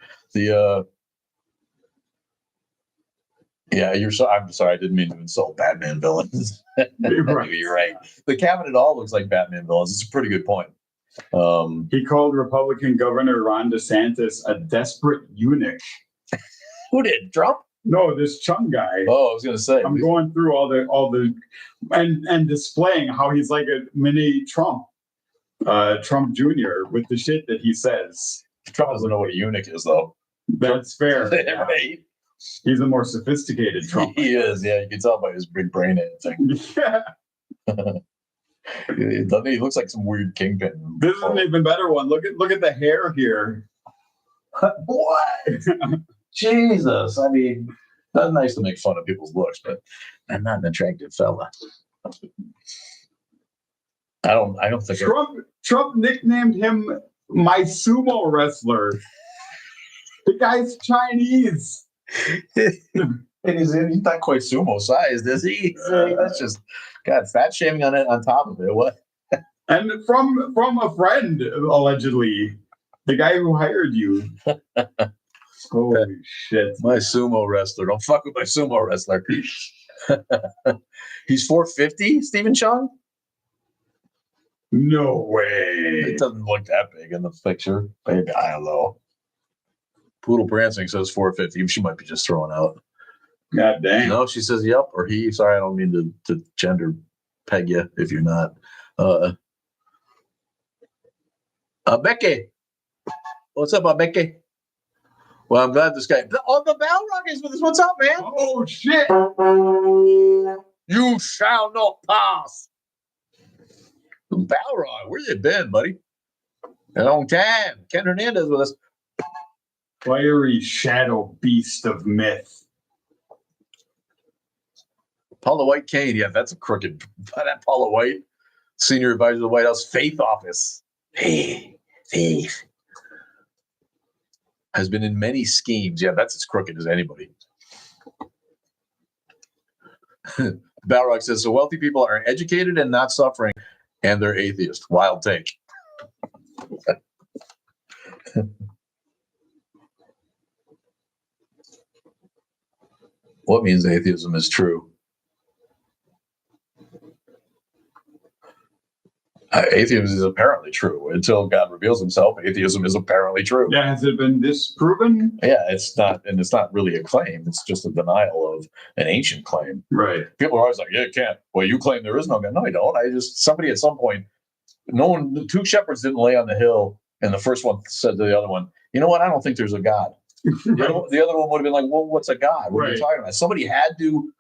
I'm sorry, I didn't mean to insult Batman villains. Right. You're right. The cabinet all looks like Batman villains. It's a pretty good point. He called Republican Governor Ron DeSantis a desperate eunuch. Who did? Trump? No, this Chung guy. Oh, I was going to say. I'm going through all the and displaying how he's like a mini Trump, Trump Jr. with the shit that he says. Trump doesn't know what a eunuch is, though. That's fair. Right? He's a more sophisticated Trump. He is, yeah. You can tell by his big brain thing. Yeah. He looks like some weird kingpin. This is an even better one. Look at the hair here. What? Jesus. I mean, that's nice to make fun of people's looks, but I'm not an attractive fella. I don't think Trump nicknamed him my sumo wrestler. The guy's Chinese. And he's not quite sumo sized, is he? That's just fat shaming on top of it. What? And from a friend, allegedly, the guy who hired you. Holy shit! My sumo wrestler. Don't fuck with my sumo wrestler. He's 450, Stephen Chung? No way. It doesn't look that big in the picture. Maybe, I don't know. Poodle Prancing says 450. She might be just throwing out. God damn. No, she says yep or he. Sorry, I don't mean to gender peg you if you're not. Becky. What's up, Becky? Well, I'm glad this guy. Oh, the Balrog is with us. What's up, man? Oh, shit. You shall not pass. Balrog, where you been, buddy? A long time. Ken Hernandez with us. Fiery shadow beast of myth. Paula White Kane. Yeah, that's a crooked. That Paula White, senior advisor of the White House Faith Office. Hey, Faith. Has been in many schemes. Yeah, that's as crooked as anybody. Balrog says, so wealthy people are educated and not suffering, and they're atheist. Wild take. What means atheism is true? Atheism is apparently true. Until God reveals himself, atheism is apparently true. Yeah, has it been disproven? Yeah, it's not really a claim. It's just a denial of an ancient claim. Right. People are always like, yeah, it can't. Well, you claim there is no God. No, I don't. Somebody at some point, two shepherds didn't lay on the hill, and the first one said to the other one, you know what? I don't think there's a God. The other one would have been like, well, what's a God? What are you talking about? Somebody had to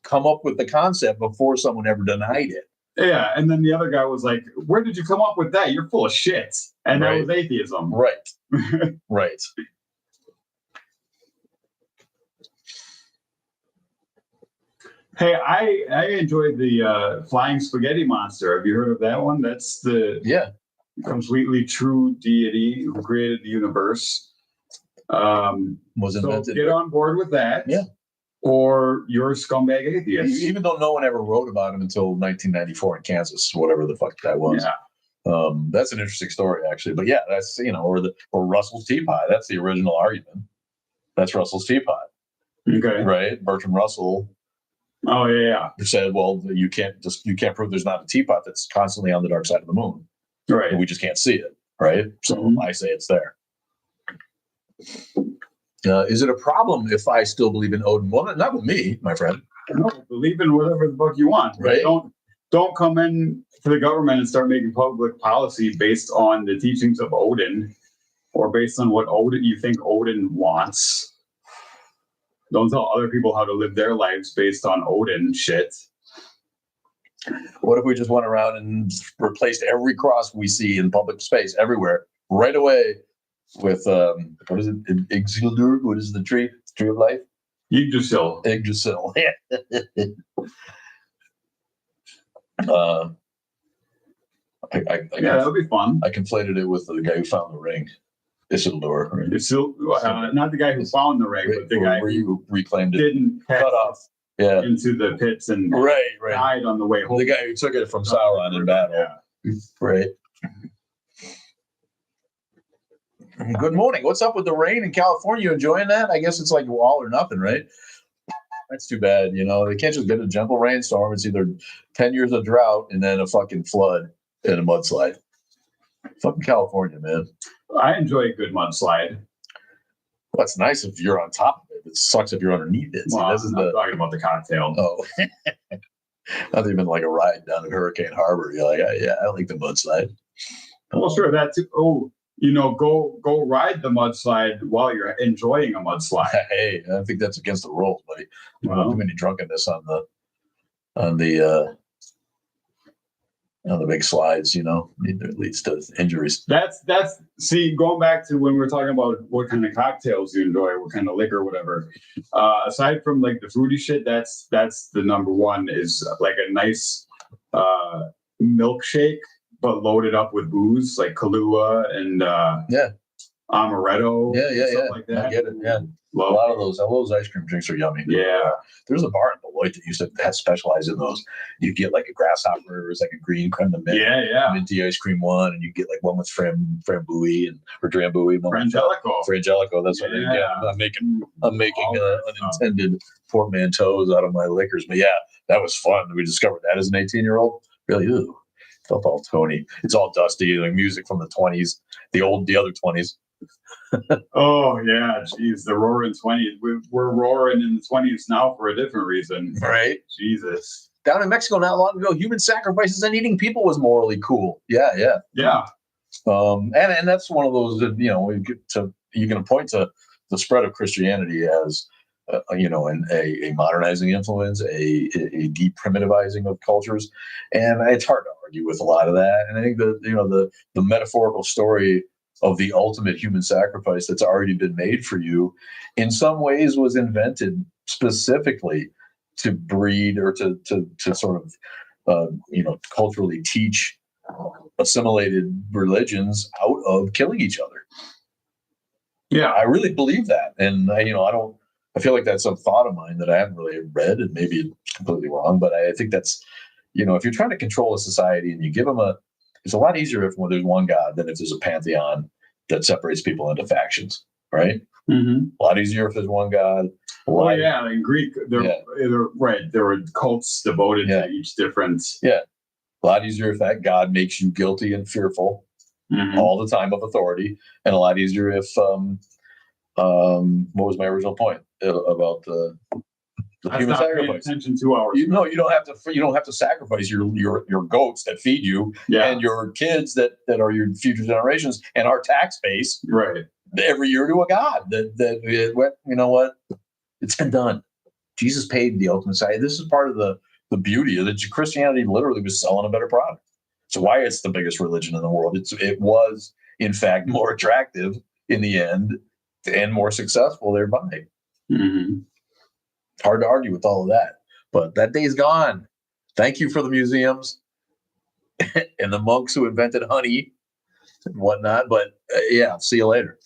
come up with the concept before someone ever denied it. Yeah, and then the other guy was like, where did you come up with that? You're full of shit. And that was atheism. Right. Right. Hey, I enjoyed the Flying Spaghetti Monster. Have you heard of that one? That's the completely true deity who created the universe. Was invented. So get on board with that. Yeah. Or you're a scumbag atheist. Even though no one ever wrote about him until 1994 in Kansas, whatever the fuck that was. Yeah. That's an interesting story, actually. But yeah, that's, or Russell's Teapot. That's the original argument. That's Russell's Teapot. Okay. Right? Bertrand Russell. Oh, yeah. Said, well, you can't prove there's not a teapot that's constantly on the dark side of the moon. Right. And we just can't see it. Right. So I say it's there. Is it a problem if I still believe in Odin? Well, not with me, my friend. No, believe in whatever the fuck you want. Right. don't come in to the government and start making public policy based on the teachings of Odin or based on what Odin you think Odin wants. Don't tell other people how to live their lives based on Odin shit. What if we just went around and replaced every cross we see in public space everywhere right away with what is it? Isildur? What is the tree? Tree of life? Yggdrasil. Yggdrasil. Yeah, that would be fun. I conflated it with the guy who found the ring, Isildur. Right? Not the guy who found the ring, but the guy who reclaimed it, didn't cut off into the pits and died on the way home. The guy who took it from Sauron in battle. Yeah. Right. Good morning. What's up with the rain in California? You enjoying that? I guess it's like all or nothing, right? That's too bad. You know, they can't just get a gentle rainstorm. It's either 10 years of drought and then a fucking flood and a mudslide. Fucking California, man. I enjoy a good mudslide. Well, it's nice if you're on top of it. It sucks if you're underneath it. Well, I'm talking about the cocktail. Oh. Not even like a ride down at Hurricane Harbor. You're like, I like the mudslide. Well, sure, that too. Oh, go ride the mudslide while you're enjoying a mudslide. Hey, I think that's against the rules, buddy. Too many drunkenness on the big slides, it leads to injuries. That's going back to when we were talking about what kind of cocktails you enjoy, what kind of liquor, whatever. Aside from like the fruity shit, that's the number one is like a nice milkshake, but loaded up with booze, like Kahlua and amaretto. Yeah. Like that. I get it. Yeah. A lot of those ice cream drinks are yummy. Yeah. There's a bar in Beloit that used to specialize in those. You get like a grasshopper, it's like a green creme de mint, minty ice cream one, and you get like one with framboise or drambuie. Frangelico. That's what I'm making unintended portmanteaus out of my liquors. But yeah, that was fun. We discovered that as an 18-year-old. Really, felt all Tony. It's all dusty, like music from the 20s, the other 20s. Oh yeah, geez, the roaring 20s. We're roaring in the 20s now for a different reason, right? Jesus. Down in Mexico not long ago, human sacrifices and eating people was morally cool. Yeah. And that's one of those that you can point to the spread of Christianity as a modernizing influence, a deprimitivizing of cultures, and it's hard to argue with a lot of that. And I think the metaphorical story of the ultimate human sacrifice that's already been made for you, in some ways was invented specifically to breed or to sort of, culturally teach assimilated religions out of killing each other. Yeah, I really believe that. And I feel like that's a thought of mine that I haven't really read, and maybe it's completely wrong, but I think that's, if you're trying to control a society and you give them it's a lot easier if there's one God than if there's a pantheon that separates people into factions, right? Mm-hmm. A lot easier if there's one God. In Greek, there were cults devoted to each different. Yeah, a lot easier if that God makes you guilty and fearful all the time of authority, and a lot easier if what was my original point about the human sacrifice? Attention 2 hours. You don't have to sacrifice your goats that feed you and your kids that are your future generations and our tax base every year to a god that you know what, it's been done. Jesus paid the ultimate side. This is part of the beauty of that. Christianity literally was selling a better product. So why it's the biggest religion in the world. It was in fact more attractive in the end and more successful thereby. Mm-hmm. Hard to argue with all of that, but that day's gone. Thank you for the museums and the monks who invented honey and whatnot. But see you later.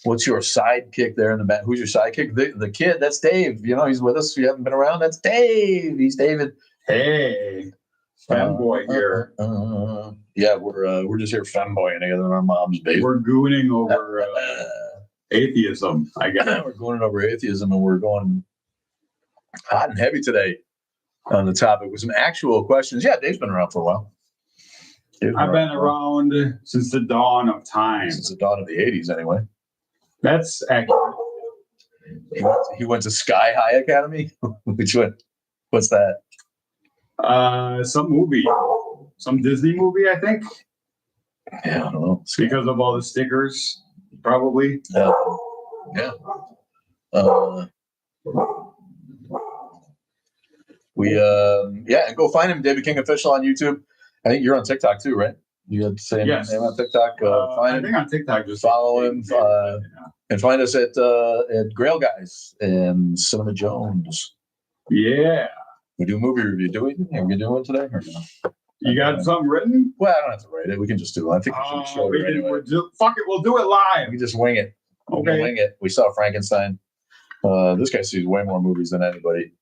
What's your sidekick there in the back? Who's your sidekick? The kid. That's Dave. He's with us. If you haven't been around, that's Dave. He's David. Hey, fanboy here. We're just here fanboying together in our mom's basement. We're gooning over. Atheism, I guess. We're going over atheism, and we're going hot and heavy today on the topic with some actual questions. Yeah, Dave's been around for a while. I've been around since the dawn of time. Since the dawn of the 80s, anyway. That's accurate. He went to Sky High Academy? Which one? What's that? Some movie, some Disney movie, I think, Yeah, I don't know. because of all the stickers, probably. Yeah. Go find him, David King Official on YouTube. I think you're on TikTok too, right? You had the same Yes. name on TikTok. Find I him, think on TikTok, just follow him, and find us at Grail Guys and Cinema Jones. Yeah. We do a movie review. Do we? Are we doing one today or no? You got something written? Well, I don't have to write it. We can just do it. I think we should show it anyway. Fuck it, we'll do it live. We just wing it. Okay. We'll wing it. We saw Frankenstein. This guy sees way more movies than anybody.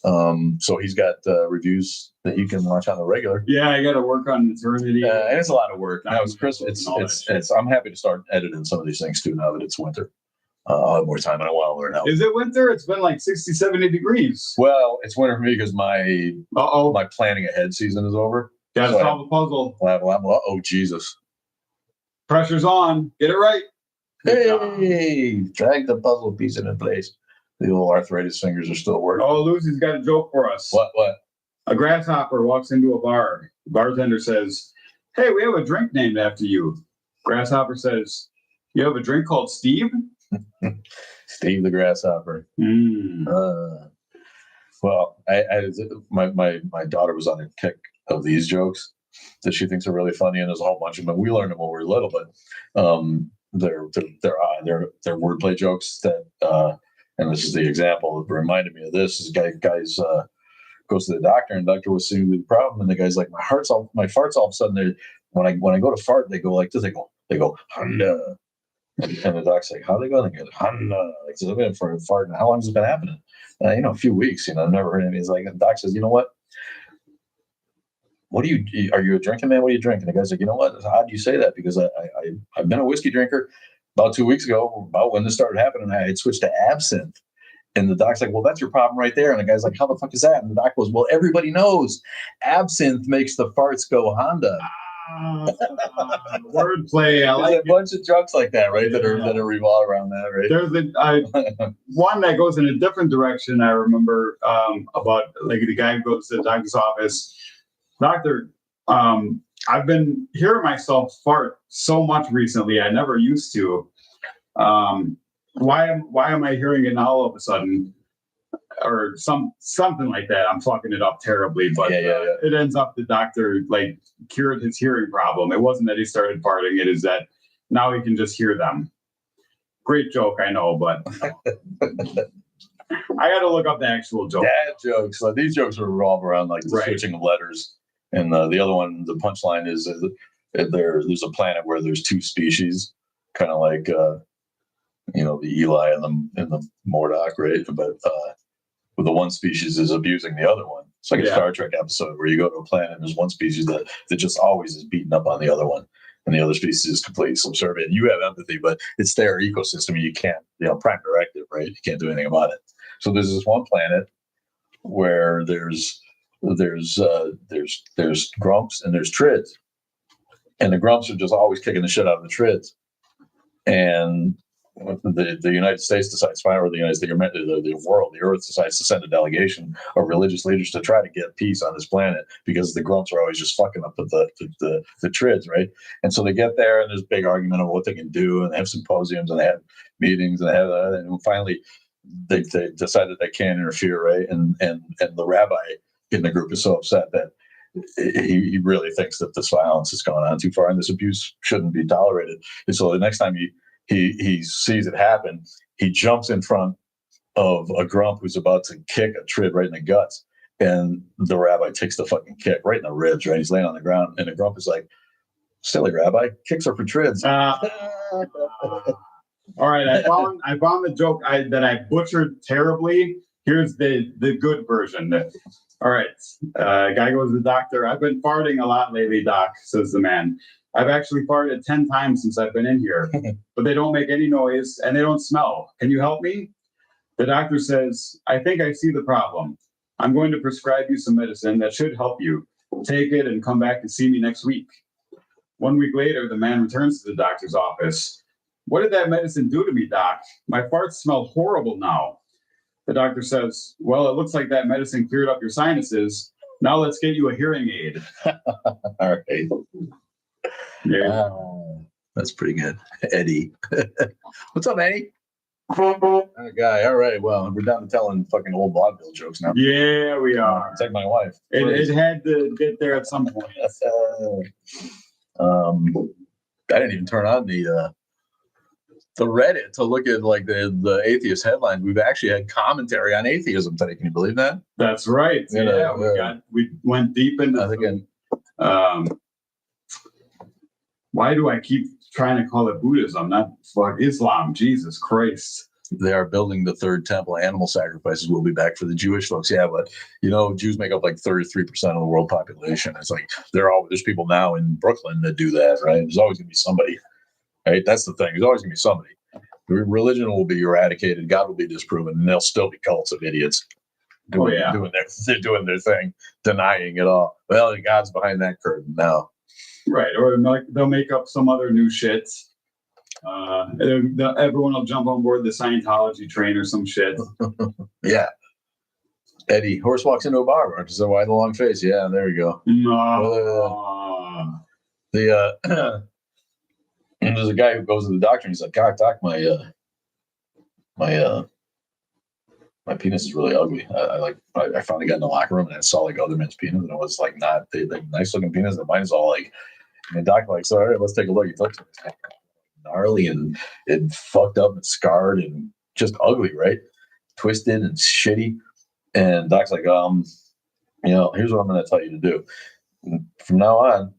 So he's got reviews that you can watch on the regular. Yeah, I got to work on Eternity. And it's a lot of work. Now it's Christmas. It's. I'm happy to start editing some of these things too now that it's winter. I'll have more time and I want to learn how. Is it winter? It's been like 60, 70 degrees. Well, it's winter for me because my planning ahead season is over. Got to solve a puzzle. Oh, Jesus. Pressure's on. Get it right. Hey, drag the puzzle piece into place. The little arthritis fingers are still working. Oh, Lucy's got a joke for us. What? A grasshopper walks into a bar. The bartender says, "Hey, we have a drink named after you." Grasshopper says, "You have a drink called Steve?" Steve the Grasshopper. Well, my daughter was on a kick of these jokes that she thinks are really funny, and there's a whole bunch of them. We learned them when we were little, but they're wordplay jokes that. And this is the example that reminded me of this. This guy's goes to the doctor, and the doctor was seeing the problem, and the guy's like, my farts all of a sudden, when I go to fart, they go like this. They go Honda. And the doc's like, how are they going to get Honda? Like, so I've been for a fart. How long has it been happening? A few weeks. I've never heard anything. He's like, the doc says, you know what? Are you a drinking man? What do you drink? And the guy's like, you know what? How do you say that? Because I've been a whiskey drinker. About 2 weeks ago, about when this started happening, I had switched to absinthe. And the doc's like, well, that's your problem right there. And the guy's like, how the fuck is that? And the doc goes, well, everybody knows absinthe makes the farts go Honda. Wordplay. I like a bunch of jokes like that, right? That are revolve around that, right? There's one that goes in a different direction. I remember about like the guy who goes to the doctor's office. Doctor, I've been hearing myself fart so much recently. I never used to. Why am I hearing it now all of a sudden? Or something like that. I'm fucking it up terribly, but it ends up the doctor like cured his hearing problem. It wasn't that he started farting; it is that now he can just hear them. Great joke, I know, but I got to look up the actual joke. Dad jokes. Like, these jokes revolve around like the switching of letters, and the other one, the punchline is there's a planet where there's two species, kind of like the Eli and the Mordock, right? But the one species is abusing the other one. It's like a Star Trek episode where you go to a planet and there's one species that just always is beating up on the other one, and the other species is completely subservient. You have empathy, but it's their ecosystem. And you can't, prime directive, right? You can't do anything about it. So there's this one planet where there's grumps and there's trids, and the grumps are just always kicking the shit out of the trids, and the United States decides, or the world, the Earth decides to send a delegation of religious leaders to try to get peace on this planet because the grumps are always just fucking up with the trids, right? And so they get there, and there's a big argument of what they can do, and they have symposiums, and they have meetings, and finally they decided they can't interfere, right? And the rabbi in the group is so upset that he really thinks that this violence has gone on too far, and this abuse shouldn't be tolerated. And so the next time he sees it happen, he jumps in front of a grump who's about to kick a trid right in the guts, and the rabbi takes the fucking kick right in the ribs, right? He's laying on the ground, and the grump is like, silly rabbi, kicks are for trids. All right, I found the joke that I butchered terribly. Here's the good version. All right, guy goes to the doctor. I've been farting a lot lately, doc, says the man. I've actually farted 10 times since I've been in here, but they don't make any noise and they don't smell. Can you help me? The doctor says, I think I see the problem. I'm going to prescribe you some medicine that should help you. Take it and come back to see me next week. 1 week later, the man returns to the doctor's office. What did that medicine do to me, doc? My farts smell horrible now. The doctor says, well, it looks like that medicine cleared up your sinuses, Now let's get you a hearing aid. All right. Yeah. That's pretty good. Eddie. What's up, Eddie? That guy. All right. Well, we're down to telling fucking old vaudeville jokes now. Yeah, we are. Take my wife. It had to get there at some point. I didn't even turn on the Reddit to look at like the atheist headlines. We've actually had commentary on atheism today. Can you believe that? That's right. We went deep into. Why do I keep trying to call it Buddhism, not Islam? Jesus Christ. They are building the third temple. Animal sacrifices will be back for the Jewish folks. Yeah, but Jews make up like 33% of the world population. It's like there's people now in Brooklyn that do that, right? There's always gonna be somebody, right? That's the thing. There's always gonna be somebody. Religion will be eradicated. God will be disproven, and there'll still be cults of idiots doing their thing, denying it all. Well, God's behind that curtain now. Right, or they'll make up some other new shit. Everyone will jump on board the Scientology train or some shit. Yeah. Eddie, horse walks into a bar. Just why the long face? Yeah, there you go. No. There's a guy who goes to the doctor and he's like, "God, doc, my penis is really ugly. I finally got in the locker room and I saw like other men's penis and it was like not the nice looking penis. And mine is all like." And the doctor like, "So all right, let's take a look." He flips it. It's like gnarly and fucked up and scarred and just ugly, right? Twisted and shitty. And doc's like, here's what I'm going to tell you to do. From now on,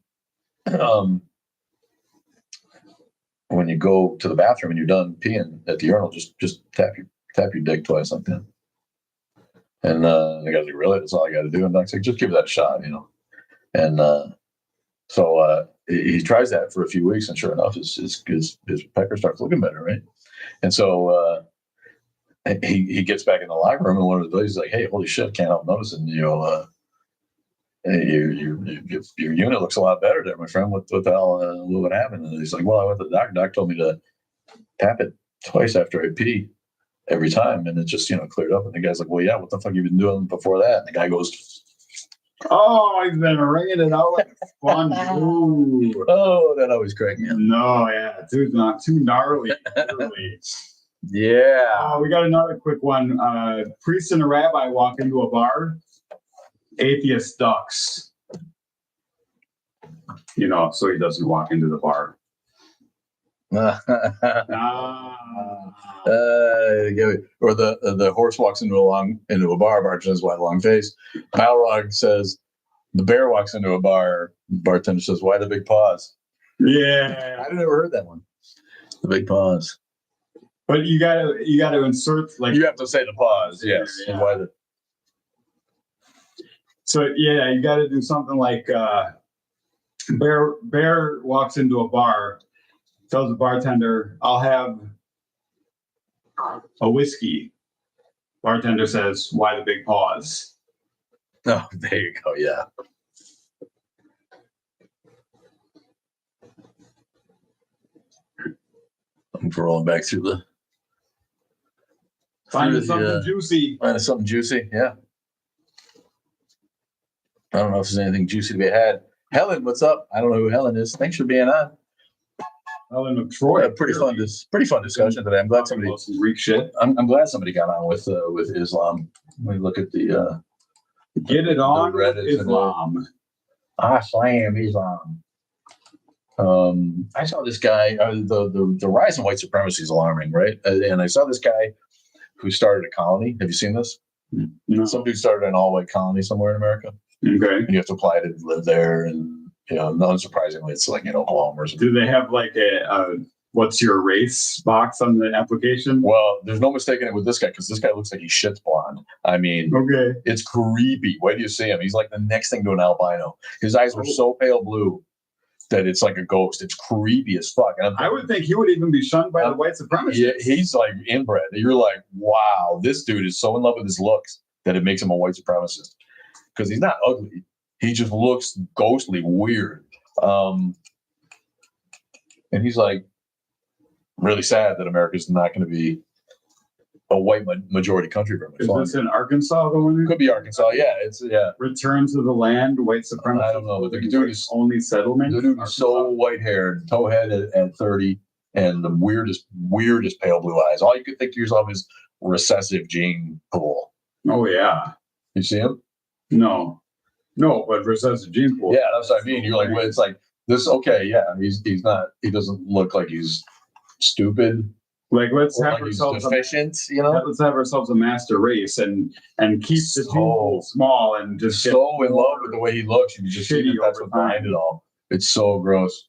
when you go to the bathroom and you're done peeing at the urinal, just tap your dick twice like that. And the guy's like, really? That's all I got to do? And doc's like, just give that a shot, And so he tries that for a few weeks, and sure enough, his pecker starts looking better, right? And so he gets back in the locker room, and one of the days he's like, "Hey, holy shit, can't help noticing, your unit looks a lot better there, my friend. What the hell? What happened?" And he's like, "Well, I went to the doctor. Doc told me to tap it twice after I pee every time, and it just cleared up." And the guy's like, "Well, yeah, what the fuck you been doing before that?" And the guy goes, "Oh, he's been wringing it out like a sponge." Ooh. Oh, that always cracked me up. No, yeah, not too gnarly. Yeah. We got another quick one. Priest and a rabbi walk into a bar. Atheist ducks. So he doesn't walk into the bar. Or the horse walks into a bar. Bartender says, "Why the long face?" Balrog says, "The bear walks into a bar." Bartender says, "Why the big paws?" Yeah, I've never heard that one. The big paws. But you gotta insert like you have to say the pause, yes. Yeah. Why the? So yeah, you got to do something like bear walks into a bar, tells the bartender, "I'll have a whiskey." Bartender says, "Why the big pause?" Oh, there you go. Yeah. I'm rolling back through the. Finding something juicy. Finding something juicy, yeah. I don't know if there's anything juicy to be had. Helen, what's up? I don't know who Helen is. Thanks for being on. Helen of Troy. Pretty fun discussion today. I'm glad somebody. Some Greek shit. I'm glad somebody got on with Islam. Let me look at the. Get it on Reddit Islam. Slam Islam. I saw this guy. The rise in white supremacy is alarming, right? And I saw this guy who started a colony. Have you seen this? No. Some dude started an all-white colony somewhere in America. Okay. And you have to apply to live there, and not unsurprisingly, it's like Oklahoma or something. Do they have like a what's your race box on the application? Well, there's no mistaking it with this guy because this guy looks like he shits blonde. I mean, okay, it's creepy. Wait do you see him? He's like the next thing to an albino. His eyes are so pale blue that it's like a ghost. It's creepy as fuck. And I would think he would even be shunned by the white supremacists. Yeah, he's like inbred. You're like, wow, this dude is so in love with his looks that it makes him a white supremacist. Because he's not ugly. He just looks ghostly weird. And he's like really sad that America's not going to be a white majority country very much Is longer. this in Arkansas? The one Could be Arkansas. Yeah, it's Return to the land, white supremacy. I don't know, but the dude is only settlement. The dude is so white haired, towhead at 30, and the weirdest pale blue eyes. All you could think to yourself is recessive gene pool. Oh yeah. You see him? No, but recessive gene pool. Yeah, that's what I mean. You're like, well, it's like this. Okay, yeah, he's not. He doesn't look like he's stupid. Like let's or have like ourselves deficient, you know. Let's have ourselves a master race and keep the gene pool small and just so in love with the way he looks. You just see that's what's behind it all. It's so gross.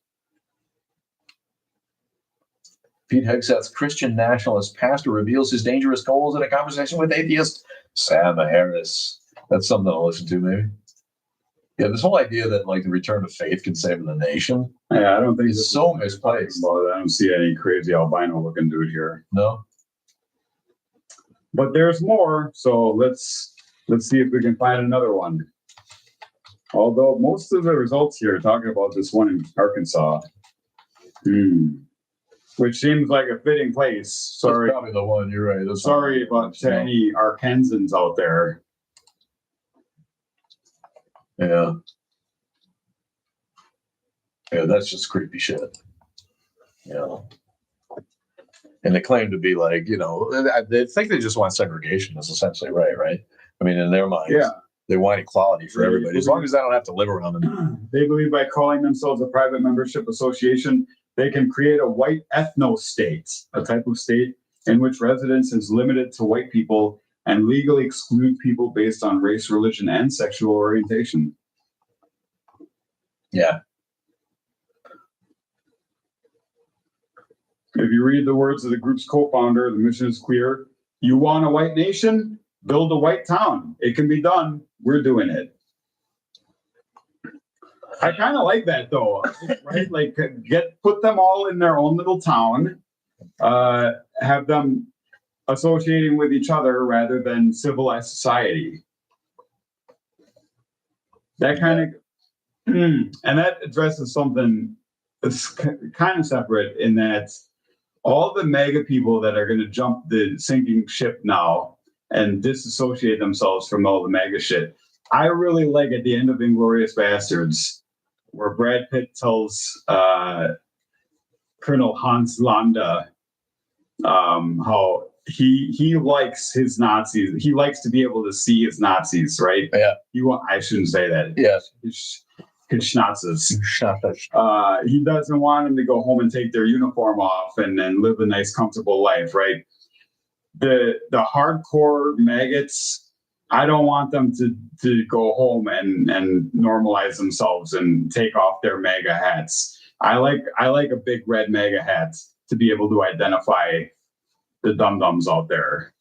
Pete Hegseth's Christian nationalist pastor reveals his dangerous goals in a conversation with atheist Sam Harris. That's something I'll listen to, maybe. Yeah, this whole idea that like the return of faith can save the nation. Yeah, I don't think it's so misplaced. I don't see any crazy albino looking dude here. No. But there's more, so let's see if we can find another one. Although most of the results here are talking about this one in Arkansas. Which seems like a fitting place. Sorry. That's probably the one, you're right. That's sorry about to any Arkansans out there. Yeah. Yeah, that's just creepy shit. You know. And they claim to be like, you know, they think they just want segregation is essentially right? I mean, in their minds, they want equality for everybody, as long as I don't have to live around them. They believe by calling themselves a private membership association, they can create a white ethno-state, a type of state in which residence is limited to white people and legally exclude people based on race, religion, and sexual orientation. Yeah. If you read the words of the group's co-founder, the mission is clear. You want a white nation? Build a white town. It can be done. We're doing it. I kind of like that though, right? Like put them all in their own little town, have them associating with each other rather than civilized society. That kind of, and that addresses something that's kind of separate in that all the MAGA people that are going to jump the sinking ship now and disassociate themselves from all the MAGA shit. I really like at the end of Inglourious Bastards, where Brad Pitt tells Colonel Hans Landa how he likes his Nazis. He likes to be able to see his Nazis, right? Yeah. I shouldn't say that. Yes. His schnauzes. He doesn't want them to go home and take their uniform off and then live a nice, comfortable life, right? The hardcore maggots, I don't want them to go home and normalize themselves and take off their MAGA hats. I like a big red MAGA hat to be able to identify the dum-dums out there.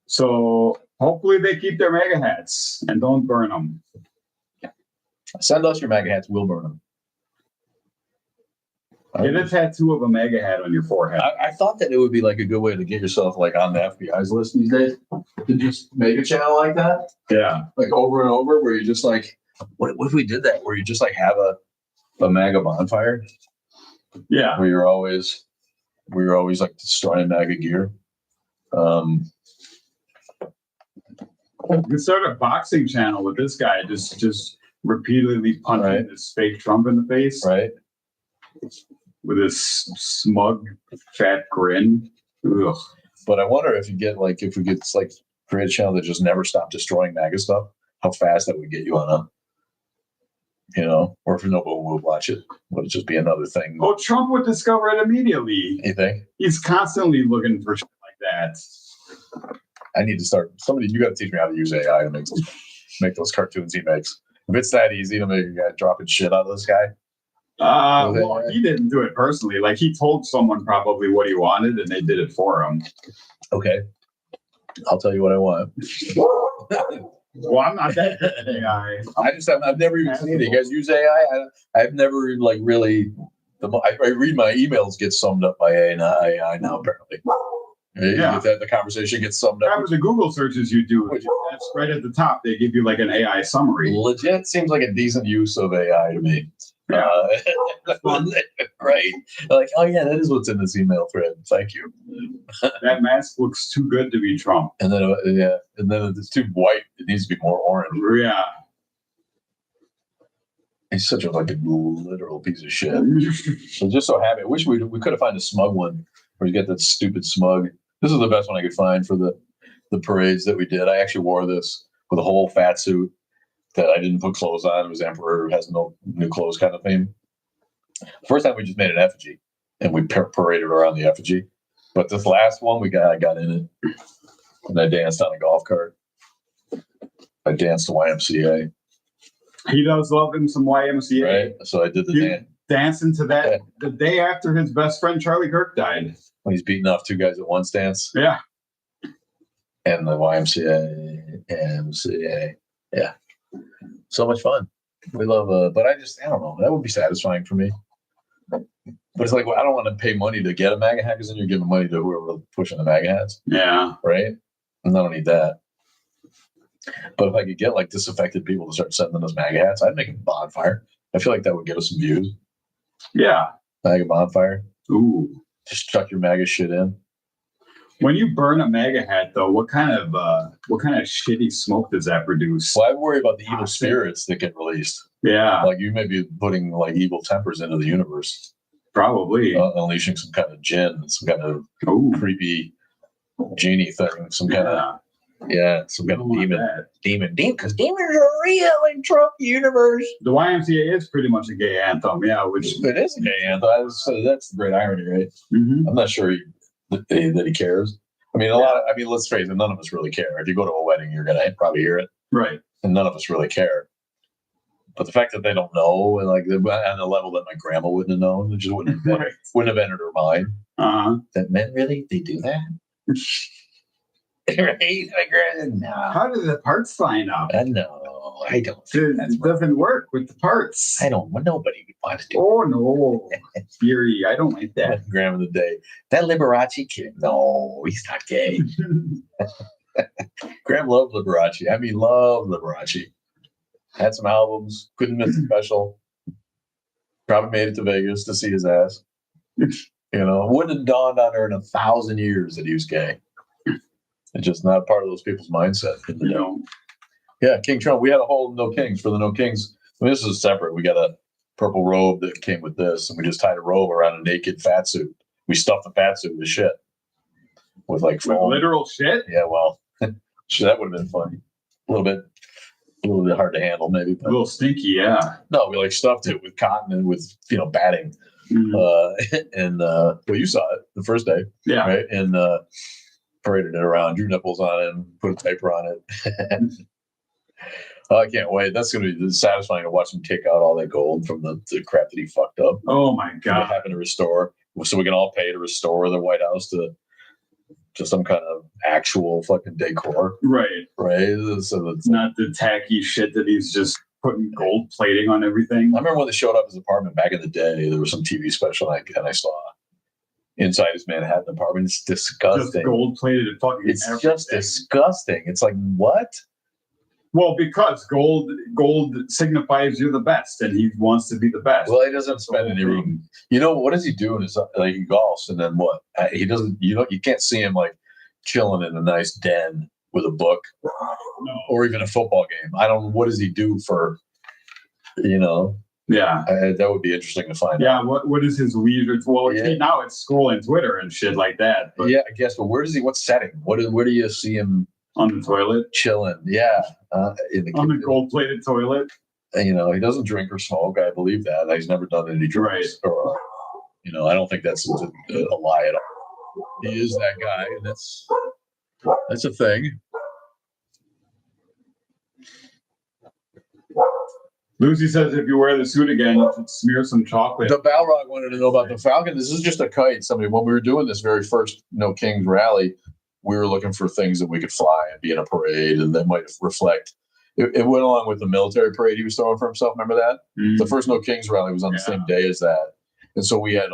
So hopefully they keep their MAGA hats and don't burn them. Send us your MAGA hats, we'll burn them. Get a tattoo of a MAGA hat on your forehead. I thought that it would be like a good way to get yourself like on the FBI's list these days. To just make a channel like that. Yeah. Like over and over, where you just like, what if we did that? Where you just like have a MAGA bonfire? Yeah. Where you're always like destroying MAGA gear. You can start a boxing channel with this guy just repeatedly punching this fake Trump in the face. Right. With his smug, fat grin. Ugh. But I wonder if we get like create a channel that just never stop destroying MAGA stuff, how fast that would get you on or if nobody would watch it, would it just be another thing? Oh, Trump would discover it immediately. You think? He's constantly looking for shit like that. I need to start. You got to teach me how to use AI to make those cartoons he makes. If it's that easy to make a guy dropping shit out of this guy. Well, he didn't do it personally. Like he told someone probably what he wanted, and they did it for him. Okay, I'll tell you what I want. Well, I'm not that good at AI. I've never even seen it. You guys use AI? I've never like really. I read my emails get summed up by AI now. Apparently, yeah. The conversation gets summed up. With the Google searches you do, that's right at the top. They give you like an AI summary. Legit seems like a decent use of AI to me. Yeah. Right. Like, oh yeah, that is what's in this email thread. Thank you. That mask looks too good to be Trump. And then and then it's too white. It needs to be more orange. Yeah. He's such a literal piece of shit. I'm just so happy. I wish we could have found a smug one where you get that stupid smug. This is the best one I could find for the parades that we did. I actually wore this with a whole fat suit that I didn't put clothes on. It was Emperor has no new clothes kind of thing. First time we just made an effigy and we paraded around the effigy. But this last one I got in it and I danced on a golf cart. I danced to YMCA. He does love him some YMCA. Right. So I did the dance. Dancing to that the day after his best friend Charlie Kirk died. When he's beating off 2 guys at once dance. Yeah. And the YMCA. Yeah. So much fun. We love but I don't know. That would be satisfying for me. But it's like, well, I don't want to pay money to get a MAGA hat because then you're giving money to whoever pushing the MAGA hats. Yeah. Right? And I don't need that. But if I could get disaffected people to start sending us MAGA hats, I'd make a bonfire. I feel like that would get us some views. Yeah. MAGA bonfire. Ooh. Just chuck your MAGA shit in. When you burn a MAGA hat, though, what kind of shitty smoke does that produce? Well, I worry about the evil spirits that get released. Yeah. You may be putting evil tempers into the universe. Probably. Unleashing some kind of djinn, some kind of creepy genie thing, some kind of some kind of demon, because demons are real in Trump universe. The YMCA is pretty much a gay anthem, which it is a gay anthem. That's the great irony, right? Mm-hmm. I'm not sure that he cares. I mean, let's face it, none of us really care. If you go to a wedding, you're gonna probably hear it, right? And none of us really care. But the fact that they don't know, and on the level that my grandma wouldn't have known, it just wouldn't have entered her mind. That men really they do that. Right? No. How do the parts line up? No, I don't. It doesn't work with the parts. I don't. Nobody wants to. Oh no, Fury! I don't like that. Grandma of the day. That Liberace kid. No, he's not gay. Graham loved Liberace. I mean, loved Liberace. Had some albums. Couldn't miss a special. Probably made it to Vegas to see his ass. Wouldn't have dawned on her in 1,000 years that he was gay. It's just not part of those people's mindset. Yeah, King Trump. We had a whole No Kings for the No Kings. I mean, this is separate. We got a purple robe that came with this, and we just tied a robe around a naked fat suit. We stuffed the fat suit with shit. With literal shit? Yeah, well, that would have been funny. A little bit hard to handle, maybe. But. A little stinky, yeah. No, we stuffed it with cotton and with batting. Mm-hmm. You saw it the first day. Yeah. Right? And paraded it around, drew nipples on it, and put a diaper on it. I can't wait. That's going to be satisfying to watch him take out all that gold from the crap that he fucked up. Oh my God. Having to restore. So we can all pay to restore the White House to some kind of actual fucking decor. Right. So it's not the tacky shit that he's just putting gold plating on everything. I remember when they showed up his apartment back in the day, there was some TV special and I saw inside his Manhattan apartment. It's disgusting. Just gold plated and fucking It's everything. Just disgusting. It's like, what? Well, because gold signifies you're the best, and he wants to be the best. Well, he doesn't spend any room. What does he do? He golfs, and then what? He doesn't. You can't see him chilling in a nice den with a book, or even a football game. I don't know. What does he do for? Yeah, that would be interesting to find out. Yeah, what is his leisure? Well, now it's scrolling Twitter and shit like that. But. Yeah, I guess. But where does he? What setting? Where do you see him? On the toilet, chilling. Yeah, on the gold-plated toilet. He doesn't drink or smoke. I believe that. He's never done any drugs. Right. Or, I don't think that's a lie at all. He is that guy, and that's a thing. Lucy says if you wear the suit again, you should smear some chocolate. The Balrog wanted to know about the Falcon. This is just a kite. When we were doing this very first No Kings rally, we were looking for things that we could fly and be in a parade, and that might reflect. It went along with the military parade he was throwing for himself. Remember that? Mm-hmm. The first No Kings rally was on the same day as that, and so we had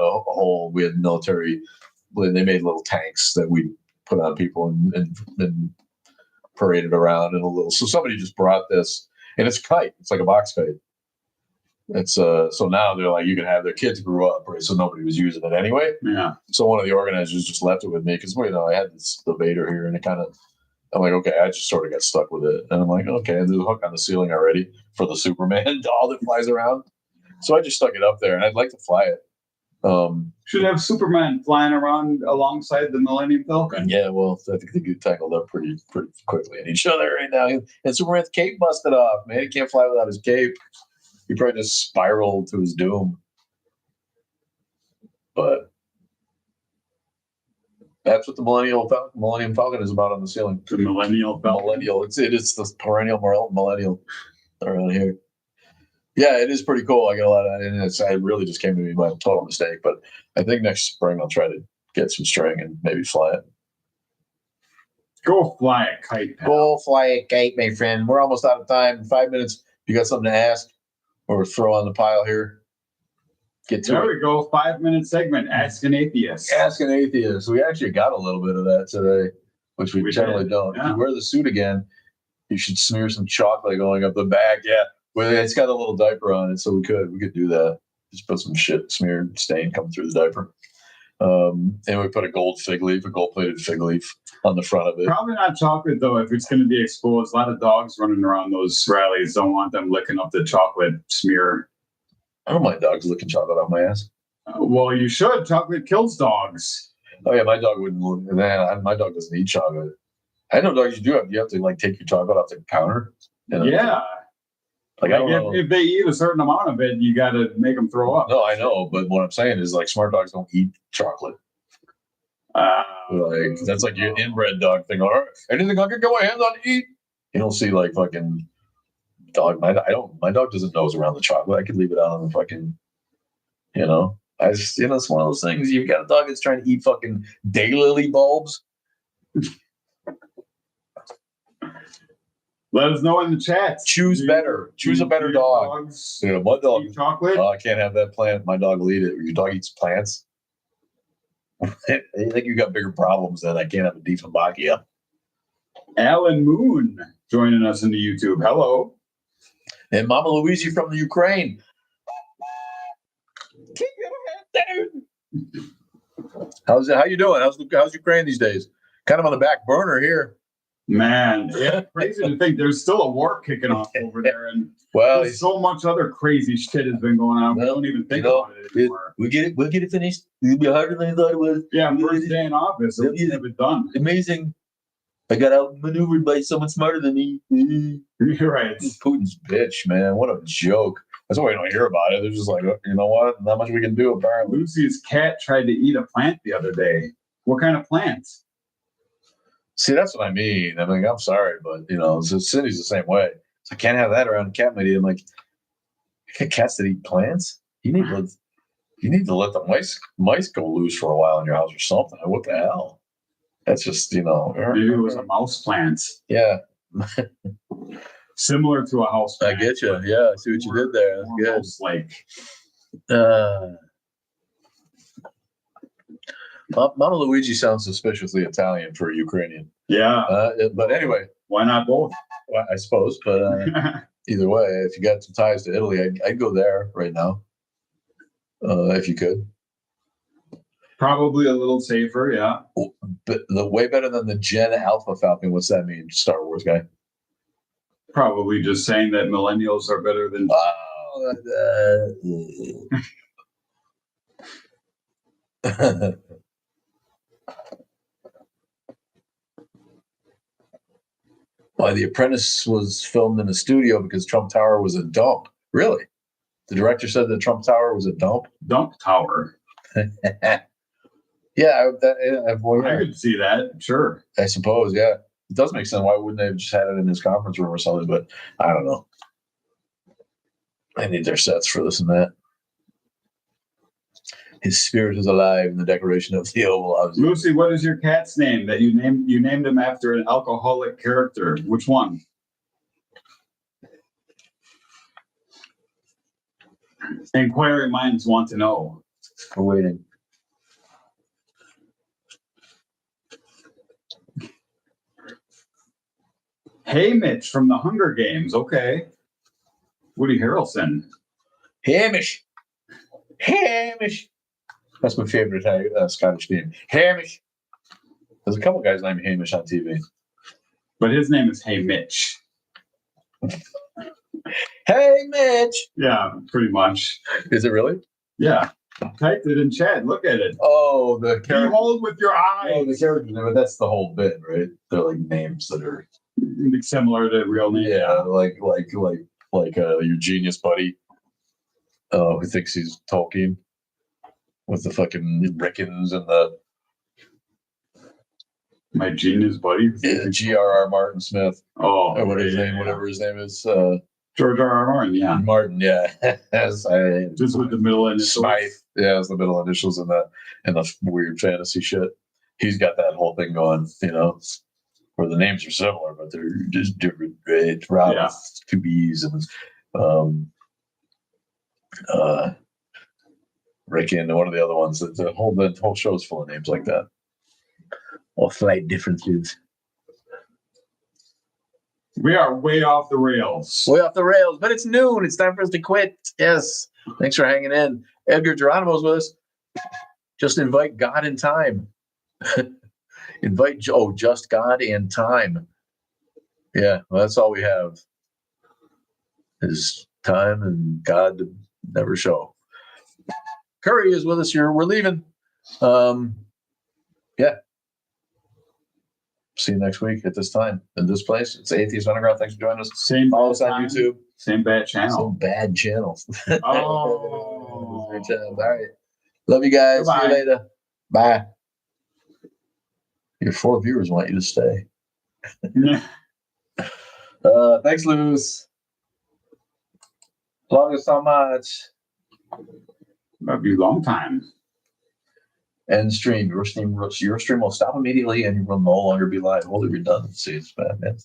we had military. They made little tanks that we put on people and paraded around in a little. So somebody just brought this, and it's a kite. It's like a box kite, It's so now they're like, you can have their kids grew up, right? So nobody was using it anyway. Yeah. So one of the organizers just left it with me because I had the Vader here, and it kind of, I'm like, okay, I just sort of got stuck with it, and I'm like, okay, there's a hook on the ceiling already for the Superman doll that flies around, so I just stuck it up there, and I'd like to fly it. Should have Superman flying around alongside the Millennium Falcon. Yeah, well, I think they get tangled up pretty quickly in each other right now. And Superman's cape busted off, man. He can't fly without his cape. He probably just spiraled to his doom. But that's what the Millennium Falcon is about on the ceiling. The Millennial Falcon. Millennial. It is the perennial millennial around here. Yeah, it is pretty cool. I get a lot of that, and it really just came to me by a total mistake. But I think next spring I'll try to get some string and maybe fly it. Go fly a kite, pal. Go fly a kite, my friend. We're almost out of time. In 5 minutes. You got something to ask or throw on the pile here? Get to there it. We go. 5-minute segment. Ask an atheist. Ask an atheist. We actually got a little bit of that today, which we generally don't. Yeah. If you wear the suit again, you should smear some chocolate going up the back. Yeah. Well, it's got a little diaper on it, so we could do that. Just put some shit smeared stain coming through the diaper. And we put a gold-plated fig leaf on the front of it. Probably not chocolate, though, if it's going to be exposed. A lot of dogs running around those rallies don't want them licking up the chocolate smear. I don't mind dogs licking chocolate off my ass. Well, you should. Chocolate kills dogs. Oh, yeah, my dog wouldn't. My dog doesn't eat chocolate. I know dogs you have to, like, take your chocolate off the counter. Yeah. Like, I don't know. If they eat a certain amount of it, you got to make them throw up. No, I know, but what I'm saying is, like, smart dogs don't eat chocolate. Like, that's like your inbred dog thing. All right, anything I can get my hands on to eat. You don't see like fucking dog. My dog doesn't nose around the chocolate. I could leave it out on the fucking. I just it's one of those things. You've got a dog that's trying to eat fucking daylily bulbs. Let us know in the chat. Choose better. Choose a better dog. My dog. Eat chocolate. Oh, I can't have that plant. My dog will eat it. Your dog eats plants. I think you got bigger problems than I can't have a Diefenbachia. Alan Moon joining us in the YouTube. Hello. And Mama Luigi from the Ukraine. Keep your head down. How you doing? How's Ukraine these days? Kind of on the back burner here. Man, yeah, crazy to think there's still a war kicking off over there, and there's so much other crazy shit has been going on. We don't even think about it anymore. We'll get it finished. It'll be harder than I thought it was. Yeah, first day in office, we'll have it done. Amazing. I got outmaneuvered by someone smarter than me. You're right. Putin's bitch, man. What a joke. That's why we don't hear about it. They're just like, you know what? Not much we can do, apparently. Lucy's cat tried to eat a plant the other day. What kind of plant? See, that's what I mean. I mean, I'm sorry, but Cindy's the same way. So I can't have that around cat lady. I'm like, cats that eat plants? You need to let the mice go loose for a while in your house or something. What the hell? That's just maybe it was a mouse plant. Yeah. Similar to a house plant. I get you. Yeah, I see what you did there. That's good. Like Mama Luigi sounds suspiciously Italian for a Ukrainian. Yeah. But anyway. Why not both? Well, I suppose. But either way, if you got some ties to Italy, I'd go there right now. If you could. Probably a little safer, yeah. But the way better than the Gen Alpha Falcon. What's that mean, Star Wars guy? Probably just saying that millennials are better than... Why The Apprentice was filmed in a studio because Trump Tower was a dump. Really? The director said that Trump Tower was a dump? Dump tower. Yeah, I could see that. Sure. I suppose, yeah. It does make sense. Why wouldn't they have just had it in his conference room or something? But I don't know. They need their sets for this and that. His spirit is alive in the decoration of the Oval Office. Lucy, what is your cat's name that you named? You named him after an alcoholic character. Which one? Inquiring minds want to know. We're waiting. Hey, Mitch from the Hunger Games. Okay. Woody Harrelson. Hamish. Hamish. That's my favorite Scottish name. Hamish. There's a couple guys named Hamish on TV. But his name is Hey Mitch. Hey, Mitch. Yeah, pretty much. Is it really? Yeah. Typed it in chat. Look at it. Oh, the character. Behold with your eyes. Oh, the character name. But that's the whole bit, right? They're like names that are Similar to real names. yeah, like your genius buddy, who thinks he's Tolkien, with the fucking Rickens and the My genius buddy. G.R.R. Martin Smith. Oh, Or whatever his name is. George R.R. Martin, yeah. Martin, yeah. Just with the middle initials. Smythe. Yeah, it's the middle initials in the weird fantasy shit. He's got that whole thing going, where the names are similar, but they're just different. Right? Rob Yeah. with two B's and Ricky and one of the other ones. The whole show's full of names like that. Or slight differences. We are way off the rails. Way off the rails, but it's noon. It's time for us to quit. Yes. Thanks for hanging in. Edgar Geronimo's with us. Just invite God and time. Invite just God and time. Yeah, well, that's all we have. Is time and God to never show. Curry is with us here. We're leaving. Yeah. See you next week at this time in this place. It's Atheist Underground. Thanks for joining us. Follow us on YouTube. Same bad channel. Some bad channels. Oh. All right. Love you guys. Goodbye. See you later. Bye. Your 4 viewers want you to stay. Thanks, Luz. Love you so much. That'd be a long time. End stream. Your stream will stop immediately and you will no longer be live. Holy redundancy. It's bad, man.